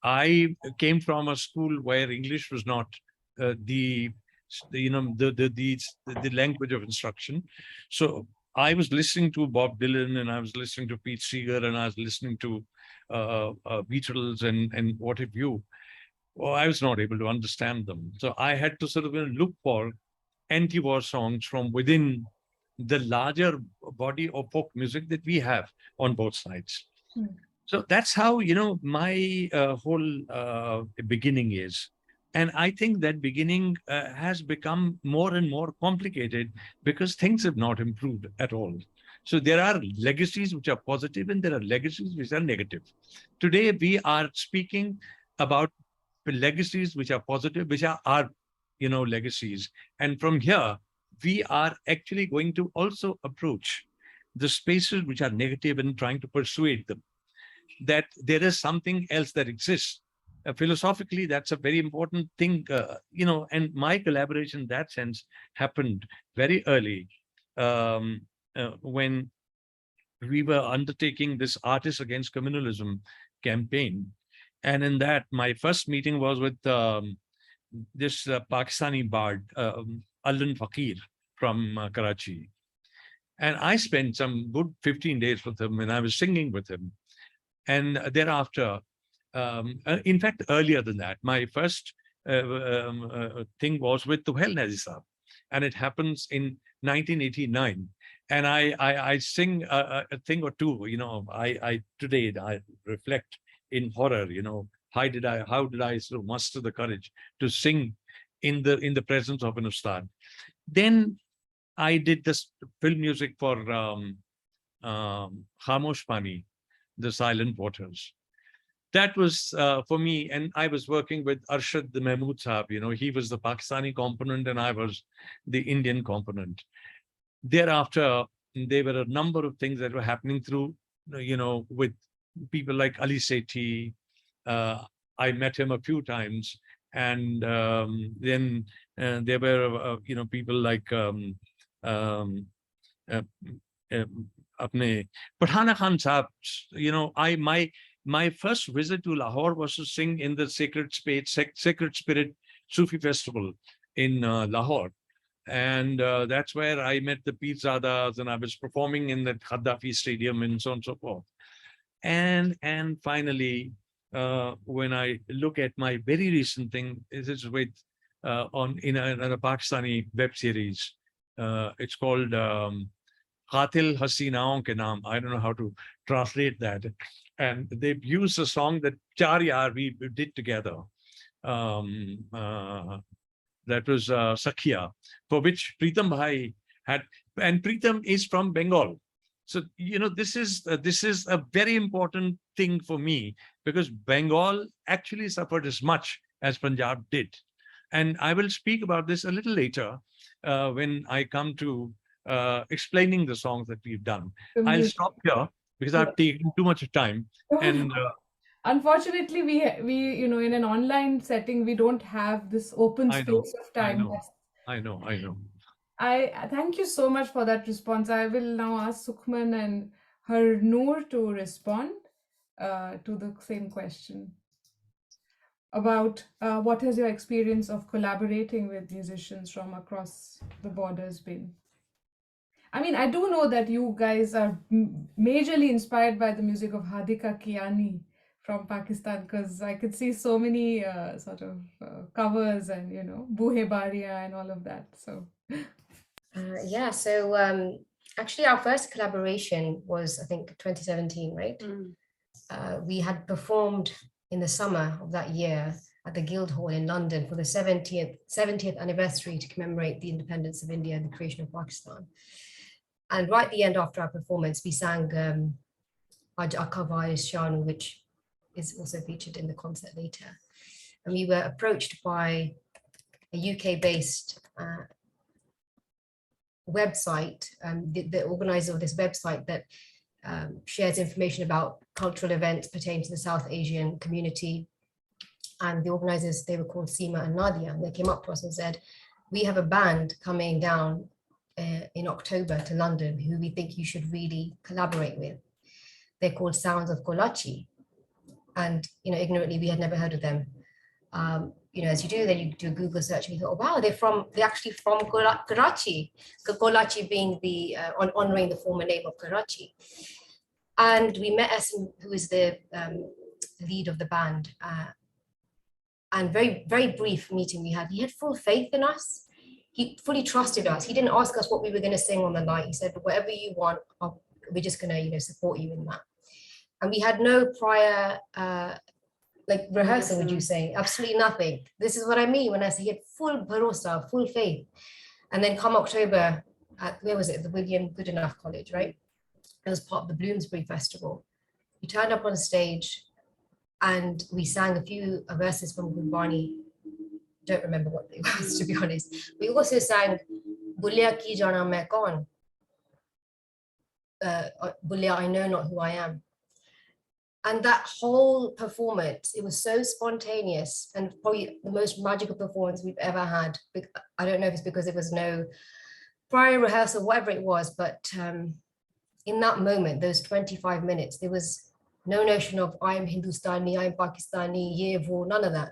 [SPEAKER 4] I came from a school where English was not the language of instruction. So I was listening to Bob Dylan, and I was listening to Pete Seeger, and I was listening to Beatles and what have you. Well, I was not able to understand them. So I had to sort of look for anti-war songs from within the larger body of folk music that we have on both sides. So that's how, my whole beginning is. And I think that beginning has become more and more complicated because things have not improved at all. So there are legacies which are positive and there are legacies which are negative. Today, we are speaking about legacies which are positive, which are our, legacies. And from here, we are actually going to also approach the spaces which are negative and trying to persuade them that there is something else that exists. Philosophically, that's a very important thing, and my collaboration in that sense happened very early when we were undertaking this Artists Against Communalism campaign. And in that, my first meeting was with this Pakistani bard, Allan Faqir from Karachi. And I spent some good 15 days with him, and I was singing with him. And thereafter, in fact, earlier than that, my first thing was with Tuhel Nazi Saab, and it happens in 1989. And I sing a thing or two, today I reflect in horror, how did I sort of muster the courage to sing in the presence of an ustad? Then I did this film music for Khamosh Pani, The Silent Waters. That was for me, and I was working with Arshad Mahmood Saab. He was the Pakistani component and I was the Indian component. Thereafter, there were a number of things that were happening through, with people like Ali Sethi. I met him a few times, and then there were, people like Apne Pathana Khan Saab. My first visit to Lahore was to sing in the Sacred Spirit Sufi Festival in Lahore. And that's where I met the Peerzadas, and I was performing in the Khaddafi Stadium and so on and so forth. And finally, when I look at my very recent thing, this is with in a Pakistani web series. It's called Qatil Hasinaon Ke Naam. I don't know how to translate that. And they've used a song that Chaar Yaar we did together. That was Sakhiya, for which Pritam Bhai had, and Pritam is from Bengal. So, this is a very important thing for me, because Bengal actually suffered as much as Punjab did. And I will speak about this a little later when I come to explaining the songs that we've done. I'll stop here because I've taken too much time. And
[SPEAKER 1] unfortunately, we in an online setting, we don't have this open space of time.
[SPEAKER 4] I know.
[SPEAKER 1] I thank you so much for that response. I will now ask Sukhman and Hernoor to respond to the same question about what has your experience of collaborating with musicians from across the borders been? I mean, I do know that you guys are majorly inspired by the music of Radhika Kiani from Pakistan, because I could see so many sort of covers and, you know, Boohe Baria and all of that. So
[SPEAKER 5] Yeah, so actually our first collaboration was, I think, 2017, right? We had performed in the summer of that year at the Guildhall in London for the 70th anniversary to commemorate the independence of India and the creation of Pakistan. And right at the end, after our performance, we sang Aj Akava is Shanu, which is also featured in the concert later. And we were approached by a UK-based website, the organizer of this website that shares information about cultural events pertaining to the South Asian community. And the organizers, they were called Seema and Nadia, and they came up to us and said, we have a band coming down in October to London who we think you should really collaborate with. They're called Sounds of Kolachi. And, you know, ignorantly, we had never heard of them. You know, as you do, then you do a Google search and you thought, oh, wow, they're actually from Karachi. Kolachi being the, honoring the former name of Karachi. And we met Essen, who is the lead of the band. And very, very brief meeting we had. He had full faith in us. He fully trusted us. He didn't ask us what we were going to sing on the night. He said, whatever you want, we're just going to, you know, support you in that. And we had no prior, like rehearsal, would you say? Absolutely nothing. This is what I mean when I say he had full bharosa, full faith. And then come October, at, where was it? The William Goodenough College, right? It was part of the Bloomsbury Festival. We turned up on stage and we sang a few verses from Gurbani. Don't remember what it was, to be honest. We also sang Bulya Ki Jana Main Kaun. Bulya, I know not who I am. And that whole performance, it was so spontaneous and probably the most magical performance we've ever had. I don't know if it's because there was no prior rehearsal, whatever it was, but in that moment, those 25 minutes, there was no notion of I'm Hindustani, I'm Pakistani, ye wo, none of that.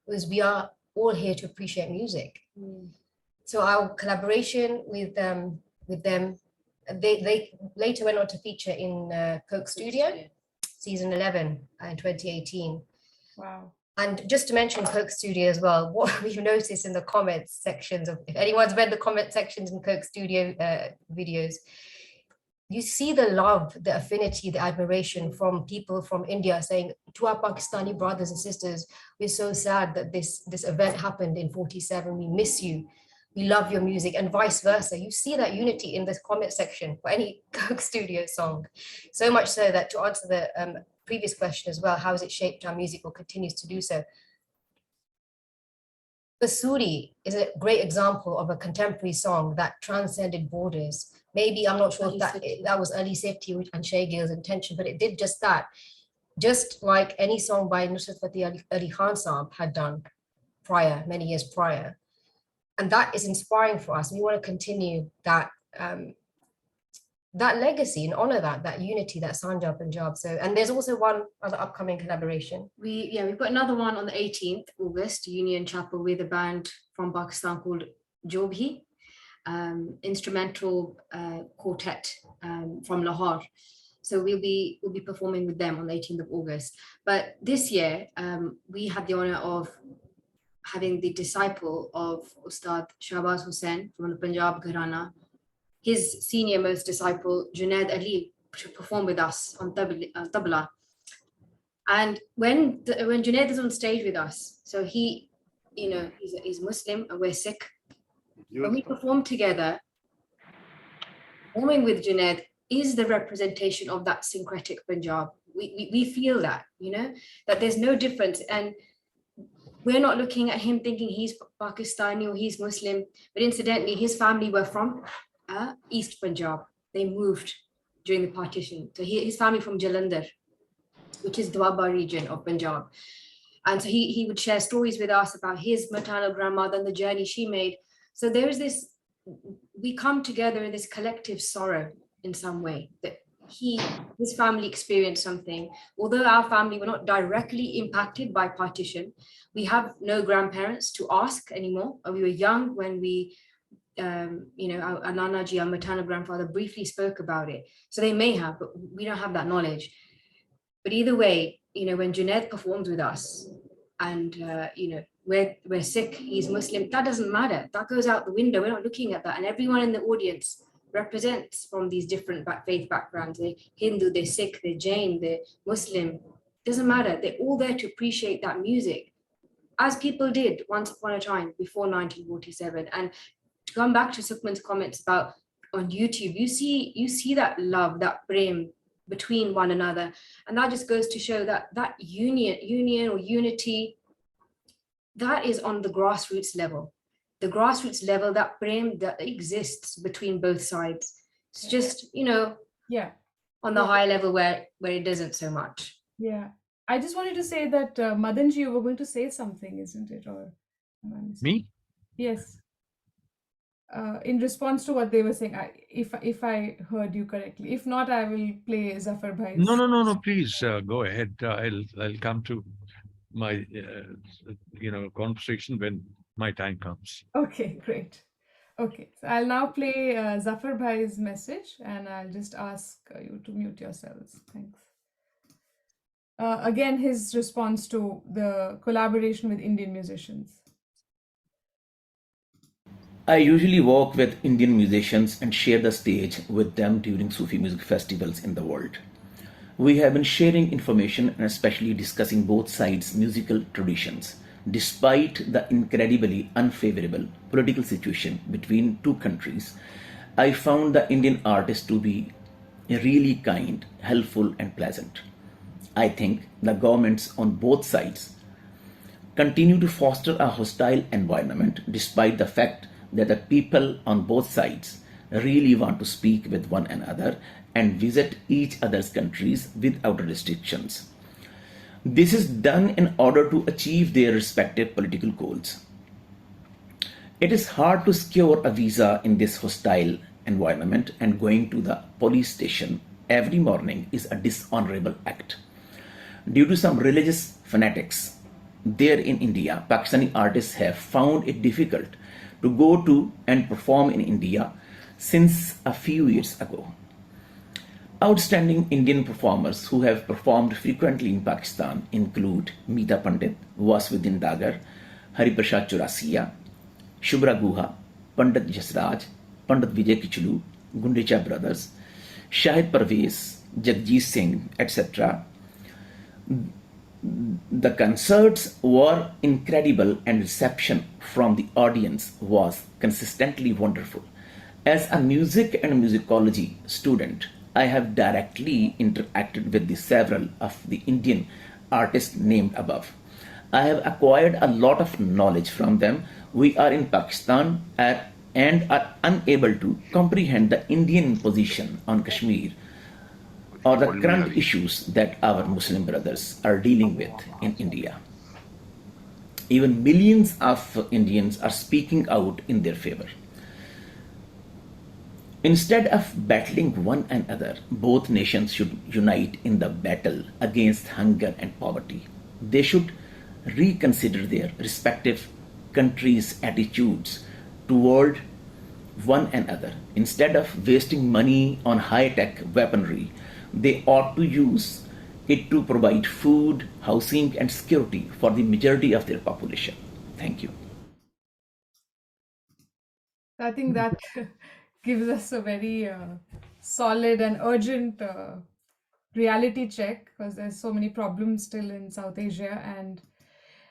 [SPEAKER 5] It was, we are all here to appreciate music. So our collaboration with them, they later went on to feature in Coke Studio. Season 11 in 2018.
[SPEAKER 1] wow.
[SPEAKER 5] And just to mention Coke Studio as well, what we've noticed in the comments sections of, if anyone's read the comment sections in Coke Studio videos, you see the love, the affinity, the admiration from people from India saying to our Pakistani brothers and sisters, we're so sad that this event happened in 47, we miss you. We love your music, and vice versa. You see that unity in this comment section for any Coke Studio song. So much so that, to answer the previous question as well, how has it shaped our music or continues to do so? Basuri is a great example of a contemporary song that transcended borders. Maybe, I'm not sure if that was Ali Safety and Shaygil's intention, but it did just that. Just like any song by Nusrat Fateh Ali Khan Saab had done prior, many years prior. And that is inspiring for us. We want to continue that that legacy and honor that unity, that Sanja Punjab. So, and there's also one other upcoming collaboration.
[SPEAKER 6] We've got another one on the 18th August, Union Chapel, with a band from Pakistan called Jobhi, instrumental quartet from Lahore. So we'll be performing with them on the 18th of August. But this year, we had the honor of having the disciple of Ustad Shahbaz Hussain from the Punjab Gharana, his senior most disciple, Junaid Ali, to perform with us on tabla. And when Junaid is on stage with us, so he, you know, he's Muslim and we're Sikh. When we perform together, performing with Junaid is the representation of that syncretic Punjab. We feel that, you know, that there's no difference. And we're not looking at him thinking he's Pakistani or he's Muslim, but incidentally, his family were from East Punjab. They moved during the partition. So his family from Jalandhar, which is Doaba region of Punjab. And so he would share stories with us about his maternal grandmother and the journey she made. So there is this, we come together in this collective sorrow in some way, that his family experienced something. Although our family were not directly impacted by partition, we have no grandparents to ask anymore. We were young when we, you know, our Nanaji, our maternal grandfather, briefly spoke about it. So they may have, but we don't have that knowledge. But either way, when Junaid performs with us and, we're Sikh, he's Muslim, that doesn't matter. That goes out the window. We're not looking at that. And everyone in the audience represents from these different faith backgrounds. They're Hindu, they're Sikh, they're Jain, they're Muslim. Doesn't matter. They're all there to appreciate that music, as people did once upon a time before 1947. And to come back to Sukhman's comments about on YouTube, you see that love, that prem between one another. And that just goes to show that union or unity, that is on the grassroots level. The grassroots level, that prem that exists between both sides. It's just,
[SPEAKER 1] Yeah.
[SPEAKER 6] on the high level where it doesn't so much.
[SPEAKER 1] Yeah. I just wanted to say that Madanji, you were going to say something, isn't it? Or
[SPEAKER 4] Me?
[SPEAKER 1] Yes. In response to what they were saying, if I heard you correctly. If not, I will play Zafar Bhai's.
[SPEAKER 4] No. Please go ahead. I'll come to my conversation when my time comes.
[SPEAKER 1] Okay, great. Okay, so I'll now play Zafar Bhai's message, and I'll just ask you to mute yourselves. Thanks. Again, his response to the collaboration with Indian musicians.
[SPEAKER 7] I usually work with Indian musicians and share the stage with them during Sufi music festivals in the world. We have been sharing information and especially discussing both sides' musical traditions. Despite the incredibly unfavorable political situation between two countries, I found the Indian artists to be really kind, helpful, and pleasant. I think the governments on both sides continue to foster a hostile environment despite the fact that the people on both sides really want to speak with one another and visit each other's countries without restrictions. This is done in order to achieve their respective political goals. It is hard to secure a visa in this hostile environment, and going to the police station every morning is a dishonorable act. Due to some religious fanatics there in India, Pakistani artists have found it difficult to go to and perform in India since a few years ago. Outstanding Indian performers who have performed frequently in Pakistan include Meeta Pandit, Vasudin Dagar, Hariprasad Chaurasia, Shubhra Guha, Pandit Jasraj, Pandit Vijay Kichlu, Gundecha Brothers, Shahid Parvez, Jagjit Singh, etc. The concerts were incredible and reception from the audience was consistently wonderful. As a music and musicology student, I have directly interacted with the several of the Indian artists named above. I have acquired a lot of knowledge from them. We are in Pakistan and are unable to comprehend the Indian position on Kashmir or the current issues that our Muslim brothers are dealing with in India. Even millions of Indians are speaking out in their favor. Instead of battling one another, both nations should unite in the battle against hunger and poverty. They should reconsider their respective countries' attitudes toward one another. Instead of wasting money on high-tech weaponry, they ought to use it to provide food, housing, and security for the majority of their population. Thank you.
[SPEAKER 1] I think that gives us a very solid and urgent reality check, because there's so many problems still in South Asia. And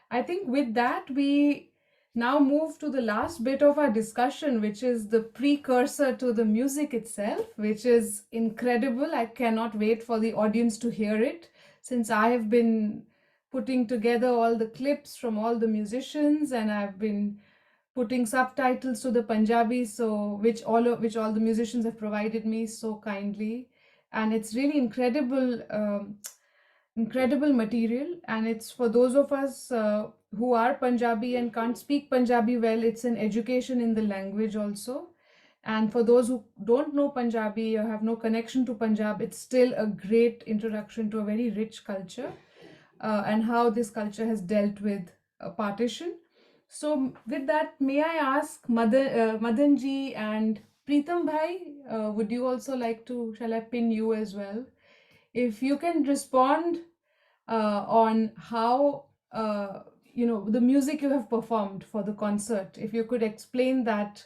[SPEAKER 1] I think with that, we now move to the last bit of our discussion, which is the precursor to the music itself, which is incredible. I cannot wait for the audience to hear it, since I have been putting together all the clips from all the musicians, and I've been putting subtitles to the Punjabi, so which all the musicians have provided me so kindly. And it's really incredible material, and it's for those of us who are Punjabi and can't speak Punjabi well. It's an education in the language also. And for those who don't know Punjabi or have no connection to Punjab, it's still a great introduction to a very rich culture and how this culture has dealt with partition. So with that, may I ask Madanji and Preetham Bhai, would you also like to, shall I pin you as well? If you can respond on how, the music you have performed for the concert. If you could explain that.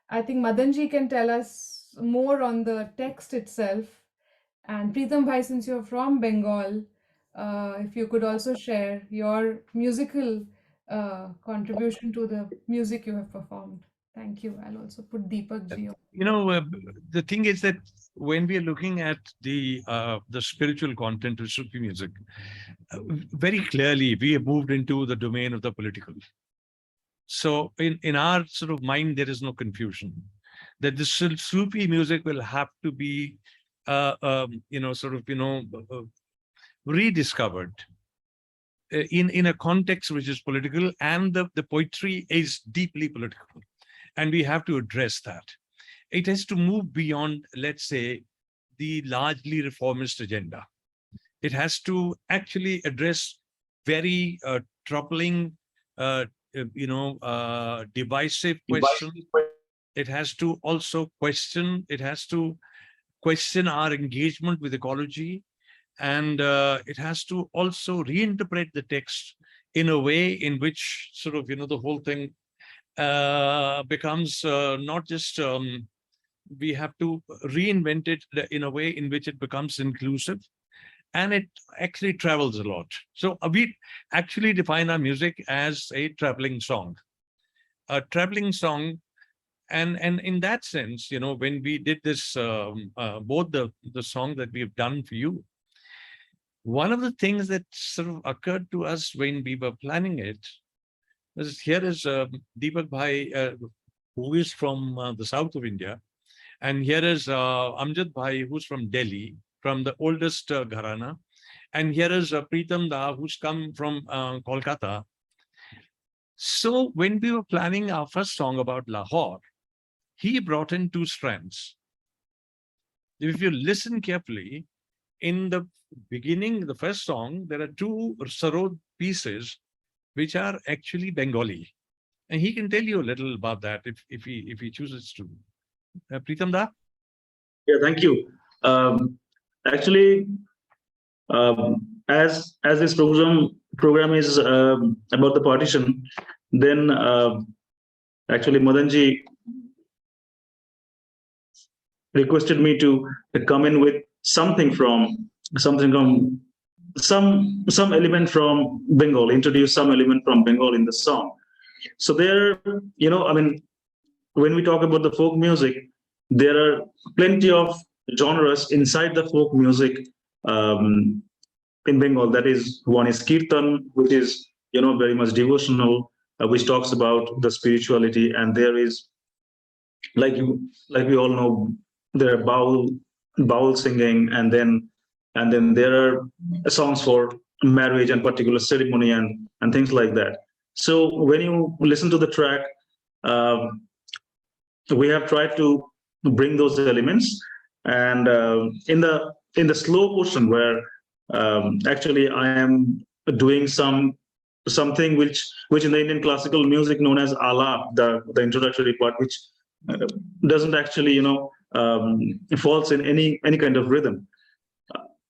[SPEAKER 1] I think Madanji can tell us more on the text itself. And Preetham Bhai, since you're from Bengal, if you could also share your musical contribution to the music you have performed. Thank you. I'll also put Deepak ji on.
[SPEAKER 4] The thing is that when we are looking at the spiritual content of Sufi music, very clearly we have moved into the domain of the political. So in our sort of mind, there is no confusion that the Sufi music will have to be, rediscovered in a context which is political, and the poetry is deeply political. And we have to address that. It has to move beyond, let's say, the largely reformist agenda. It has to actually address very troubling, divisive questions. It has to also question, our engagement with ecology. And it has to also reinterpret the text in a way in which sort of, the whole thing becomes not just, we have to reinvent it in a way in which it becomes inclusive, and it actually travels a lot. So we actually define our music as a traveling song. A traveling song, and in that sense, when we did this, both the song that we've done for you, one of the things that sort of occurred to us when we were planning it was, here is Deepak Bhai, who is from the south of India, and here is Amjad Bhai, who's from Delhi, from the oldest Gharana, and here is Preetham Da, who's come from Kolkata. So when we were planning our first song about Lahore, he brought in two strands. If you listen carefully, in the beginning, the first song, there are two sarod pieces which are actually Bengali, and he can tell you a little about that if he chooses to. Preetham Da.
[SPEAKER 8] Yeah, thank you. Actually, as this program is about the partition, then actually Madanji requested me to come in with some element from Bengal, introduce some element from Bengal in the song. So there, when we talk about the folk music, there are plenty of genres inside the folk music in Bengal. That is, one is Kirtan, which is very much devotional, which talks about the spirituality, and there is, like we all know, there are baul singing, and then there are songs for marriage and particular ceremony and things like that. So when you listen to the track, we have tried to bring those elements, and in the slow portion where actually I am doing something which in the Indian classical music known as alap, the introductory part, which doesn't actually falls in any kind of rhythm.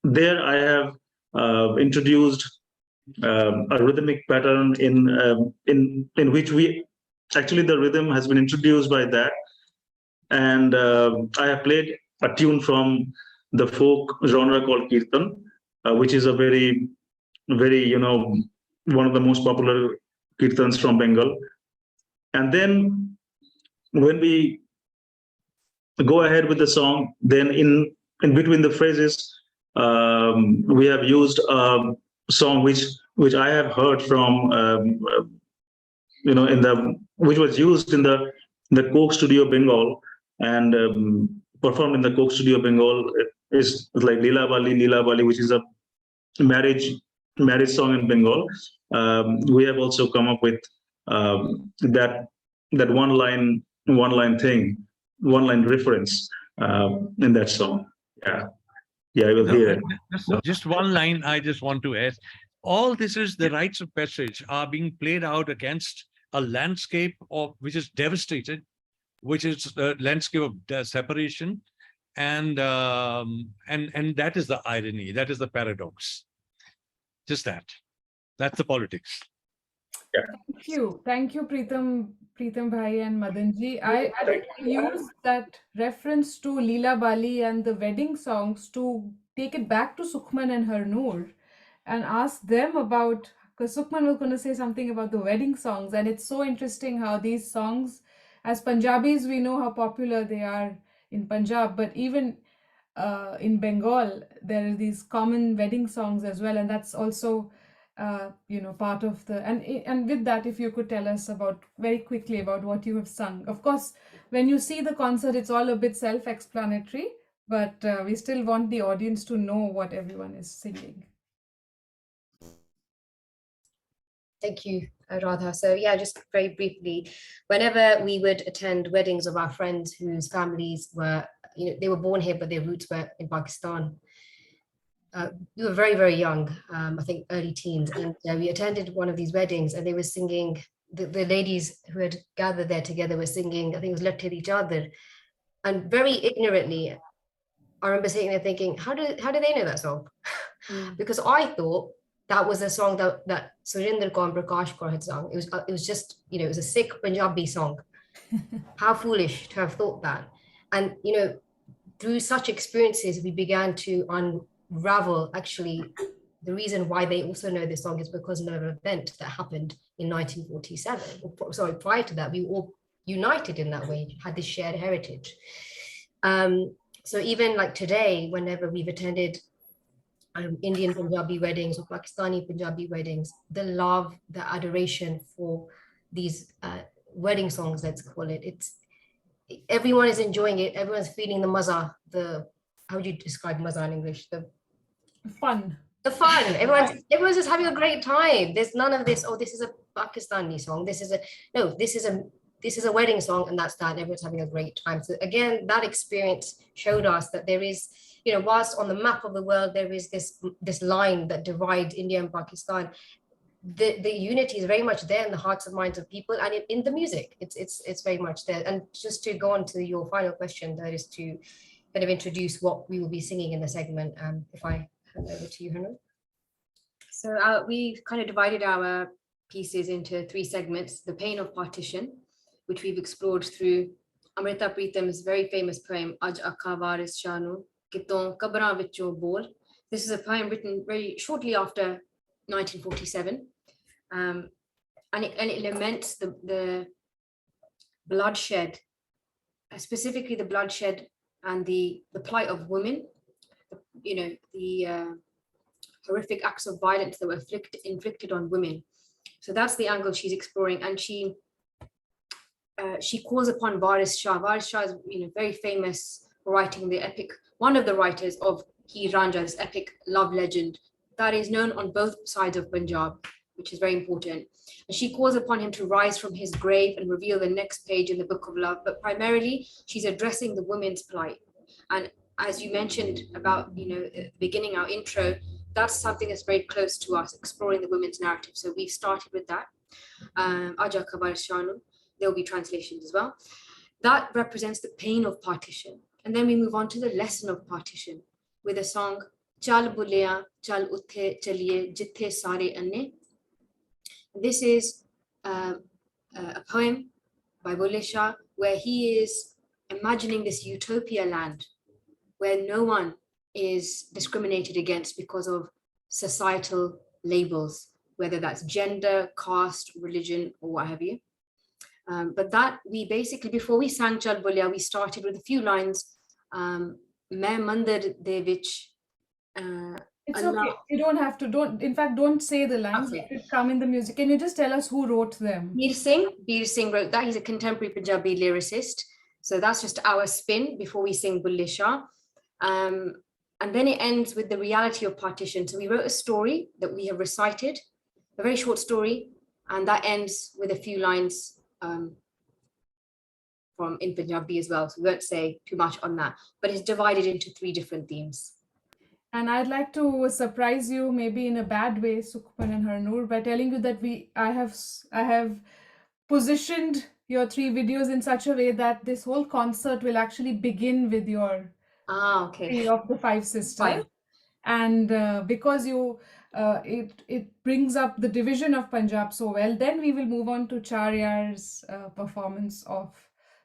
[SPEAKER 8] There I have introduced a rhythmic pattern in which we actually, the rhythm has been introduced by that, and I have played a tune from the folk genre called Kirtan, which is a very one of the most popular Kirtans from Bengal. And then when we go ahead with the song, then in between the phrases, we have used a song which I have heard from which was used in the Coke Studio Bengal, and performed in the Coke Studio Bengal. Is like Leela Bali, which is a marriage song in Bengal. We have also come up with that one line reference in that song. Yeah, I will hear it.
[SPEAKER 4] Just one line I just want to add. All this is the rites of passage are being played out against a landscape which is devastated, which is a landscape of separation, and that is the irony, that is the paradox. Just that. That's the politics.
[SPEAKER 1] Thank you, Preetham Bhai and Madan ji. I think we use that reference to Leela Bali and the wedding songs to take it back to Sukhman and Hernoor and ask them about, because Sukhman was going to say something about the wedding songs, and it's so interesting how these songs, as Punjabis, we know how popular they are in Punjab, but even in Bengal, there are these common wedding songs as well, and that's also part of the, and with that, if you could tell us about very quickly about what you have sung. Of course, when you see the concert, it's all a bit self-explanatory, but we still want the audience to know what everyone is singing.
[SPEAKER 5] Thank you, Radha. So yeah, just very briefly, whenever we would attend weddings of our friends whose families were, they were born here, but their roots were in Pakistan. We were very, very young, I think early teens, and we attended one of these weddings, and they were singing, the ladies who had gathered there together were singing, I think it was Latte Di Chadar, and very ignorantly, I remember sitting there thinking, how do they know that song? Because I thought that was a song that Surinder Kaur and Prakash Kaur had sung. It was just, it was a Sikh Punjabi song. How foolish to have thought that. And, through such experiences, we began to unravel actually the reason why they also know this song is because of an event that happened in 1947. Sorry, prior to that, we were all united in that way, had this shared heritage. So even like today, whenever we've attended Indian Punjabi weddings or Pakistani Punjabi weddings, the love, the adoration for these wedding songs, let's call it, everyone is enjoying it. Everyone's feeling the maza, how would you describe maza in English? The
[SPEAKER 1] fun.
[SPEAKER 5] Everyone's just having a great time. There's none of this, this is a Pakistani song. This is a wedding song, and that's that. Everyone's having a great time. So again, that experience showed us that there is, whilst on the map of the world, there is this line that divides India and Pakistan, the unity is very much there in the hearts and minds of people, and in the music, it's very much there. And just to go on to your final question, that is to kind of introduce what we will be singing in the segment. If I hand over to you, Hernoor.
[SPEAKER 6] So we've kind of divided our pieces into 3 segments: The Pain of Partition, which we've explored through Amrita Preetham's very famous poem, Aj Akka Varis Shanu, Kiton Kabran Vicho Bol. This is a poem written very shortly after 1947, and it laments the bloodshed, specifically the bloodshed and the plight of women, the horrific acts of violence that were inflicted on women. So that's the angle she's exploring, and she calls upon Varis Shah. Varis Shah is very famous for writing the epic, one of the writers of Heer Ranjha, this epic love legend that is known on both sides of Punjab, which is very important. And she calls upon him to rise from his grave and reveal the next page in the book of love. But primarily, she's addressing the women's plight. And as you mentioned about, at the beginning, our intro, that's something that's very close to us, exploring the women's narrative. So we've started with that. Aja Kabar Shanu, there will be translations as well. That represents the pain of partition. And then we move on to the lesson of partition with a song, Chal Buliya, Chal Uthe Chaliye, Jithe Sare Anne. This is a poem by Bulle Shah, where he is imagining this utopia land where no one is discriminated against because of societal labels, whether that's gender, caste, religion, or what have you. But that we basically, before we sang Chal Buliya, we started with a few lines. Main mandir de vich.
[SPEAKER 1] It's okay. You don't have to. Don't say the lines.
[SPEAKER 6] Okay.
[SPEAKER 1] It come in the music. Can you just tell us who wrote them?
[SPEAKER 6] Bir Singh wrote that. He's a contemporary Punjabi lyricist. So that's just our spin before we sing Bulle Shah. And then it ends with the reality of partition. So we wrote a story that we have recited, a very short story, and that ends with a few lines from in Punjabi as well. So we won't say too much on that, but it's divided into 3 different themes.
[SPEAKER 1] And I'd like to surprise you, maybe in a bad way, Sukhman and Hernoor, by telling you that I have positioned your 3 videos in such a way that this whole concert will actually begin with your
[SPEAKER 6] Okay.
[SPEAKER 1] 3 of the 5 sisters.
[SPEAKER 6] Fine.
[SPEAKER 1] And because it brings up the division of Punjab so well. Then we will move on to Chaar Yaar's performance of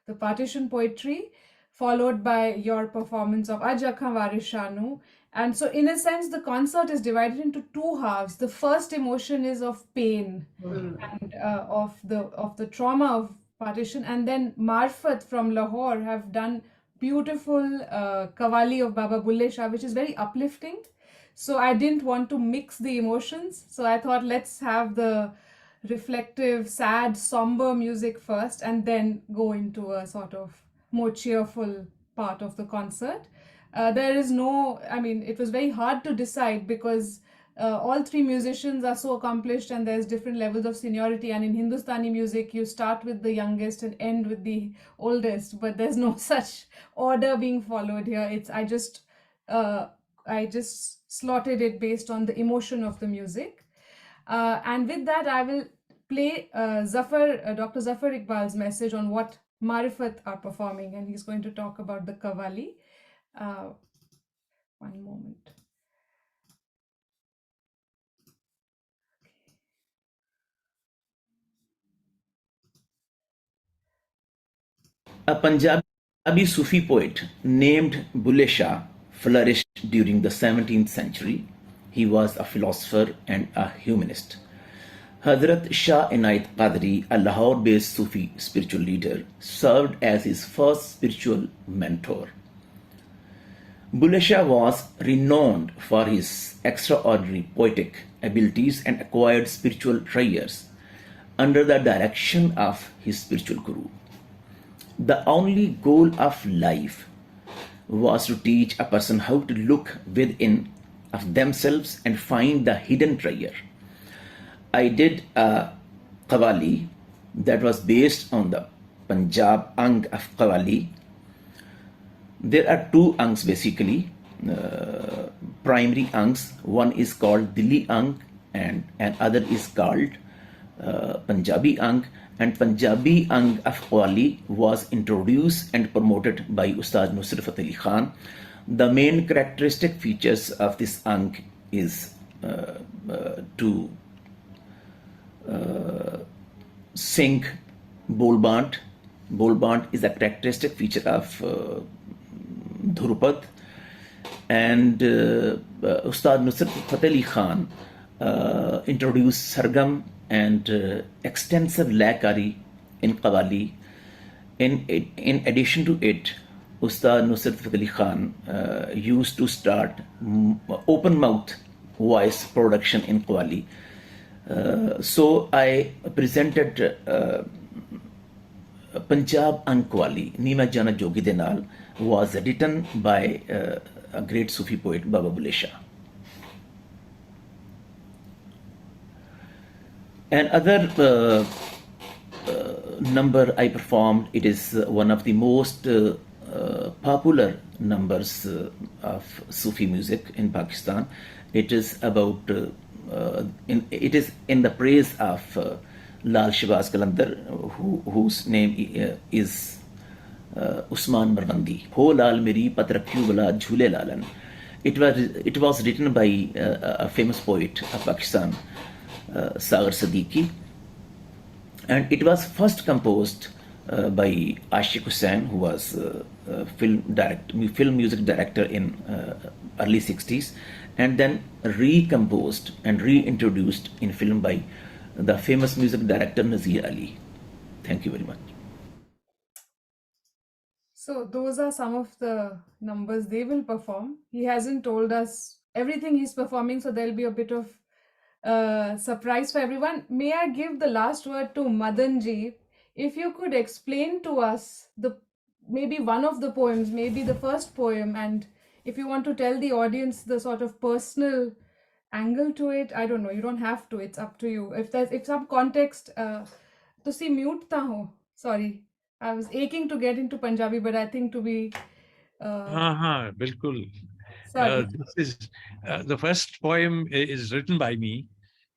[SPEAKER 1] the partition poetry, followed by your performance of Aj Akhan Waris Shanu. And so in a sense, the concert is divided into two halves. The first emotion is of pain and of the trauma of partition. And then Marifat from Lahore have done beautiful Qawwali of Baba Bulle Shah, which is very uplifting. So I didn't want to mix the emotions. So I thought, let's have the reflective, sad, somber music first, and then go into a sort of more cheerful part of the concert. There is no, I mean, it was very hard to decide because all three musicians are so accomplished and there's different levels of seniority. And in Hindustani music, you start with the youngest and end with the oldest, but there's no such order being followed here. I just slotted it based on the emotion of the music. And with that, I will play Dr. Zafar Iqbal's message on what Marifat are performing, and he's going to talk about the Qawwali. One moment.
[SPEAKER 7] A Punjabi Sufi poet named Bulle Shah flourished during the 17th century. He was a philosopher and a humanist. Hazrat Shah Inayat Qadri, a Lahore-based Sufi spiritual leader, served as his first spiritual mentor. Bulle Shah was renowned for his extraordinary poetic abilities and acquired spiritual treasures under the direction of his spiritual guru. The only goal of life was to teach a person how to look within of themselves and find the hidden treasure. I did a Qawwali that was based on the Punjab Ang of Qawwali. There are two Angs basically, primary Angs. One is called Dilli Ang and another is called Punjabi Ang. And Punjabi Ang of Qawwali was introduced and promoted by Ustad Nusrat Fateh Ali Khan. The main characteristic features of this Ang is to sing Bolbant. Bolbant is a characteristic feature of Dhurupad. And Ustad Nusrat Fateh Ali Khan introduced Sargam and extensive Lakari in Qawwali. In addition to it, Ustad Nusrat Fateh Ali Khan used to start open mouth voice production in Qawwali. So I presented Punjab Ang Qawwali, Nima Jana Jogi de Naal, was written by a great Sufi poet, Baba Bulle Shah. Another number I performed, it is one of the most popular numbers of Sufi music in Pakistan. It is about, it is in the praise of Lal Shahbaz Qalandar, whose name is Usman Marwandi. Ho Lal Meri Pat Rakhiyo Wala Jhule Lalan. It was written by a famous poet of Pakistan, Sagar Siddiqui, and it was first composed by Ashik Hussain, who was film music director in early 60s, and then recomposed and reintroduced in film by the famous music director Nazir Ali. Thank you very much.
[SPEAKER 1] So those are some of the numbers they will perform. He hasn't told us everything he's performing, so there'll be a bit of surprise for everyone. May I give the last word to Madan ji? If you could explain to us maybe one of the poems, maybe the first poem, and if you want to tell the audience the sort of personal angle to it, I don't know, you don't have to, it's up to you. If some context, to see mute tha ho. Sorry, I was aching to get into Punjabi, but I think to be
[SPEAKER 4] bilkul.
[SPEAKER 1] sorry.
[SPEAKER 4] This is the first poem is written by me,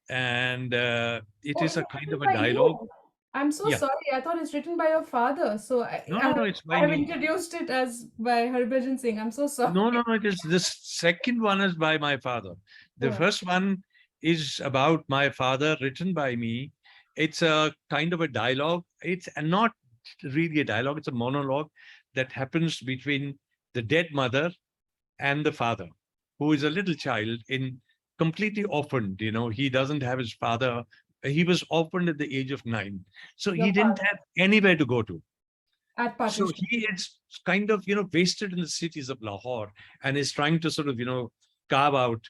[SPEAKER 4] and it is a kind of a dialogue.
[SPEAKER 1] You. I'm so sorry. I thought it's written by your father. So
[SPEAKER 4] No, it's by
[SPEAKER 1] I have
[SPEAKER 4] me.
[SPEAKER 1] introduced it as by Harbhajan Singh. I'm so sorry.
[SPEAKER 4] No, it is this second one is by my father. The first one is about my father, written by me. It's a kind of a dialogue. It's not really a dialogue, it's a monologue that happens between the dead mother and the father, who is a little child in completely orphaned. He doesn't have his father. He was orphaned at the age of 9. So
[SPEAKER 1] Your
[SPEAKER 4] he didn't
[SPEAKER 1] father
[SPEAKER 4] have anywhere to go to.
[SPEAKER 1] at
[SPEAKER 4] So
[SPEAKER 1] Partition.
[SPEAKER 4] he is kind of, wasted in the cities of Lahore and is trying to sort of, carve out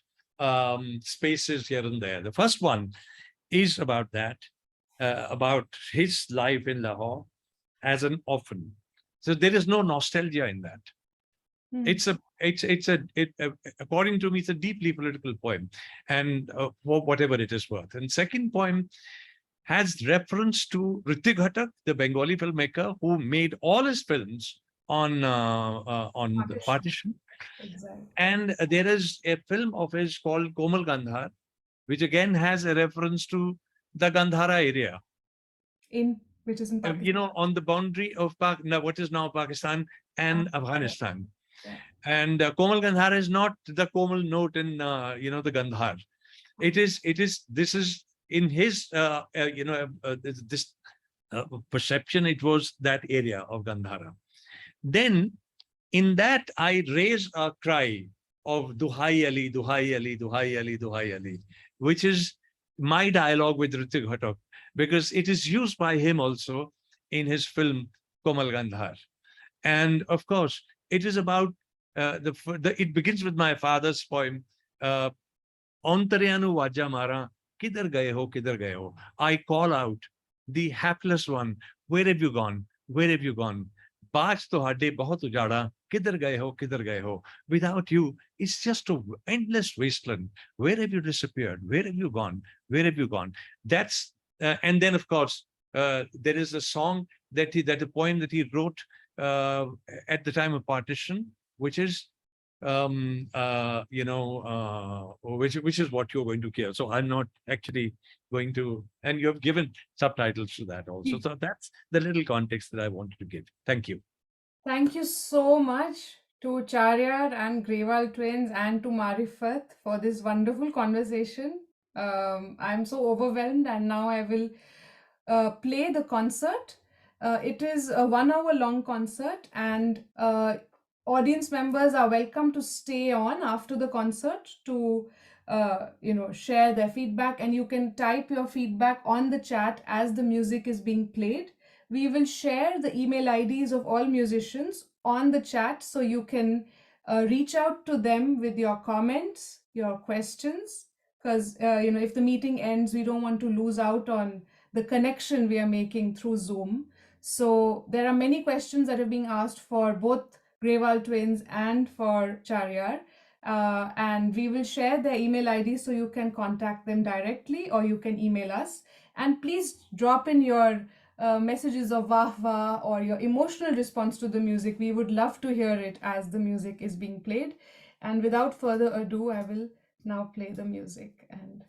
[SPEAKER 4] spaces here and there. The first one is about that, about his life in Lahore as an orphan. So there is no nostalgia in that. It's according to me, it's a deeply political poem, and for whatever it is worth. And second poem has reference to Hrithik Ghatak, the Bengali filmmaker who made all his films on the Partition.
[SPEAKER 1] Exactly.
[SPEAKER 4] And there is a film of his called Komal Gandhar, which again has a reference to the Gandhara area,
[SPEAKER 1] Which is in Pakistan.
[SPEAKER 4] on the boundary of what is now Pakistan and Afghanistan.
[SPEAKER 1] Yeah.
[SPEAKER 4] And Komal Gandhar is not the Komal note in the Gandhar. This is in his this perception. It was that area of Gandhara. Then in that I raise a cry of Duhai Ali, Duhai Ali, Duhai Ali, Duhai Ali, which is my dialogue with Hrithik Ghatak, because it is used by him also in his film Komal Gandhar. And of course, it is about it begins with my father's poem, Ontaryanu Vaja Mara, Kidhar gaye ho, Kidhar gaye ho. I call out the hapless one, where have you gone? Where have you gone? Baaj tohade bahut ujada, Kidhar gaye ho, Kidhar gaye ho. Without you, it's just an endless wasteland. Where have you disappeared? Where have you gone? Where have you gone? That's and then of course there is a song that a poem that he wrote at the time of Partition, which is which is what you're going to hear. So I'm not actually going to, and you have given subtitles to that also. So that's the little context that I wanted to give. Thank you.
[SPEAKER 1] Thank you so much to Chaar Yaar and Grewal Twins and to Marifat for this wonderful conversation. I'm so overwhelmed, and now I will play the concert. It is a 1 hour long concert, and audience members are welcome to stay on after the concert to share their feedback, and you can type your feedback on the chat as the music is being played. We will share the email IDs of all musicians on the chat, so you can reach out to them with your comments, your questions, because if the meeting ends, we don't want to lose out on the connection we are making through Zoom. So there are many questions that are being asked for both Grewal Twins and for Chaar Yaar. And we will share their email ID so you can contact them directly, or you can email us. And please drop in your messages of wah wah or your emotional response to the music. We would love to hear it as the music is being played. And without further ado, I will now play the music. And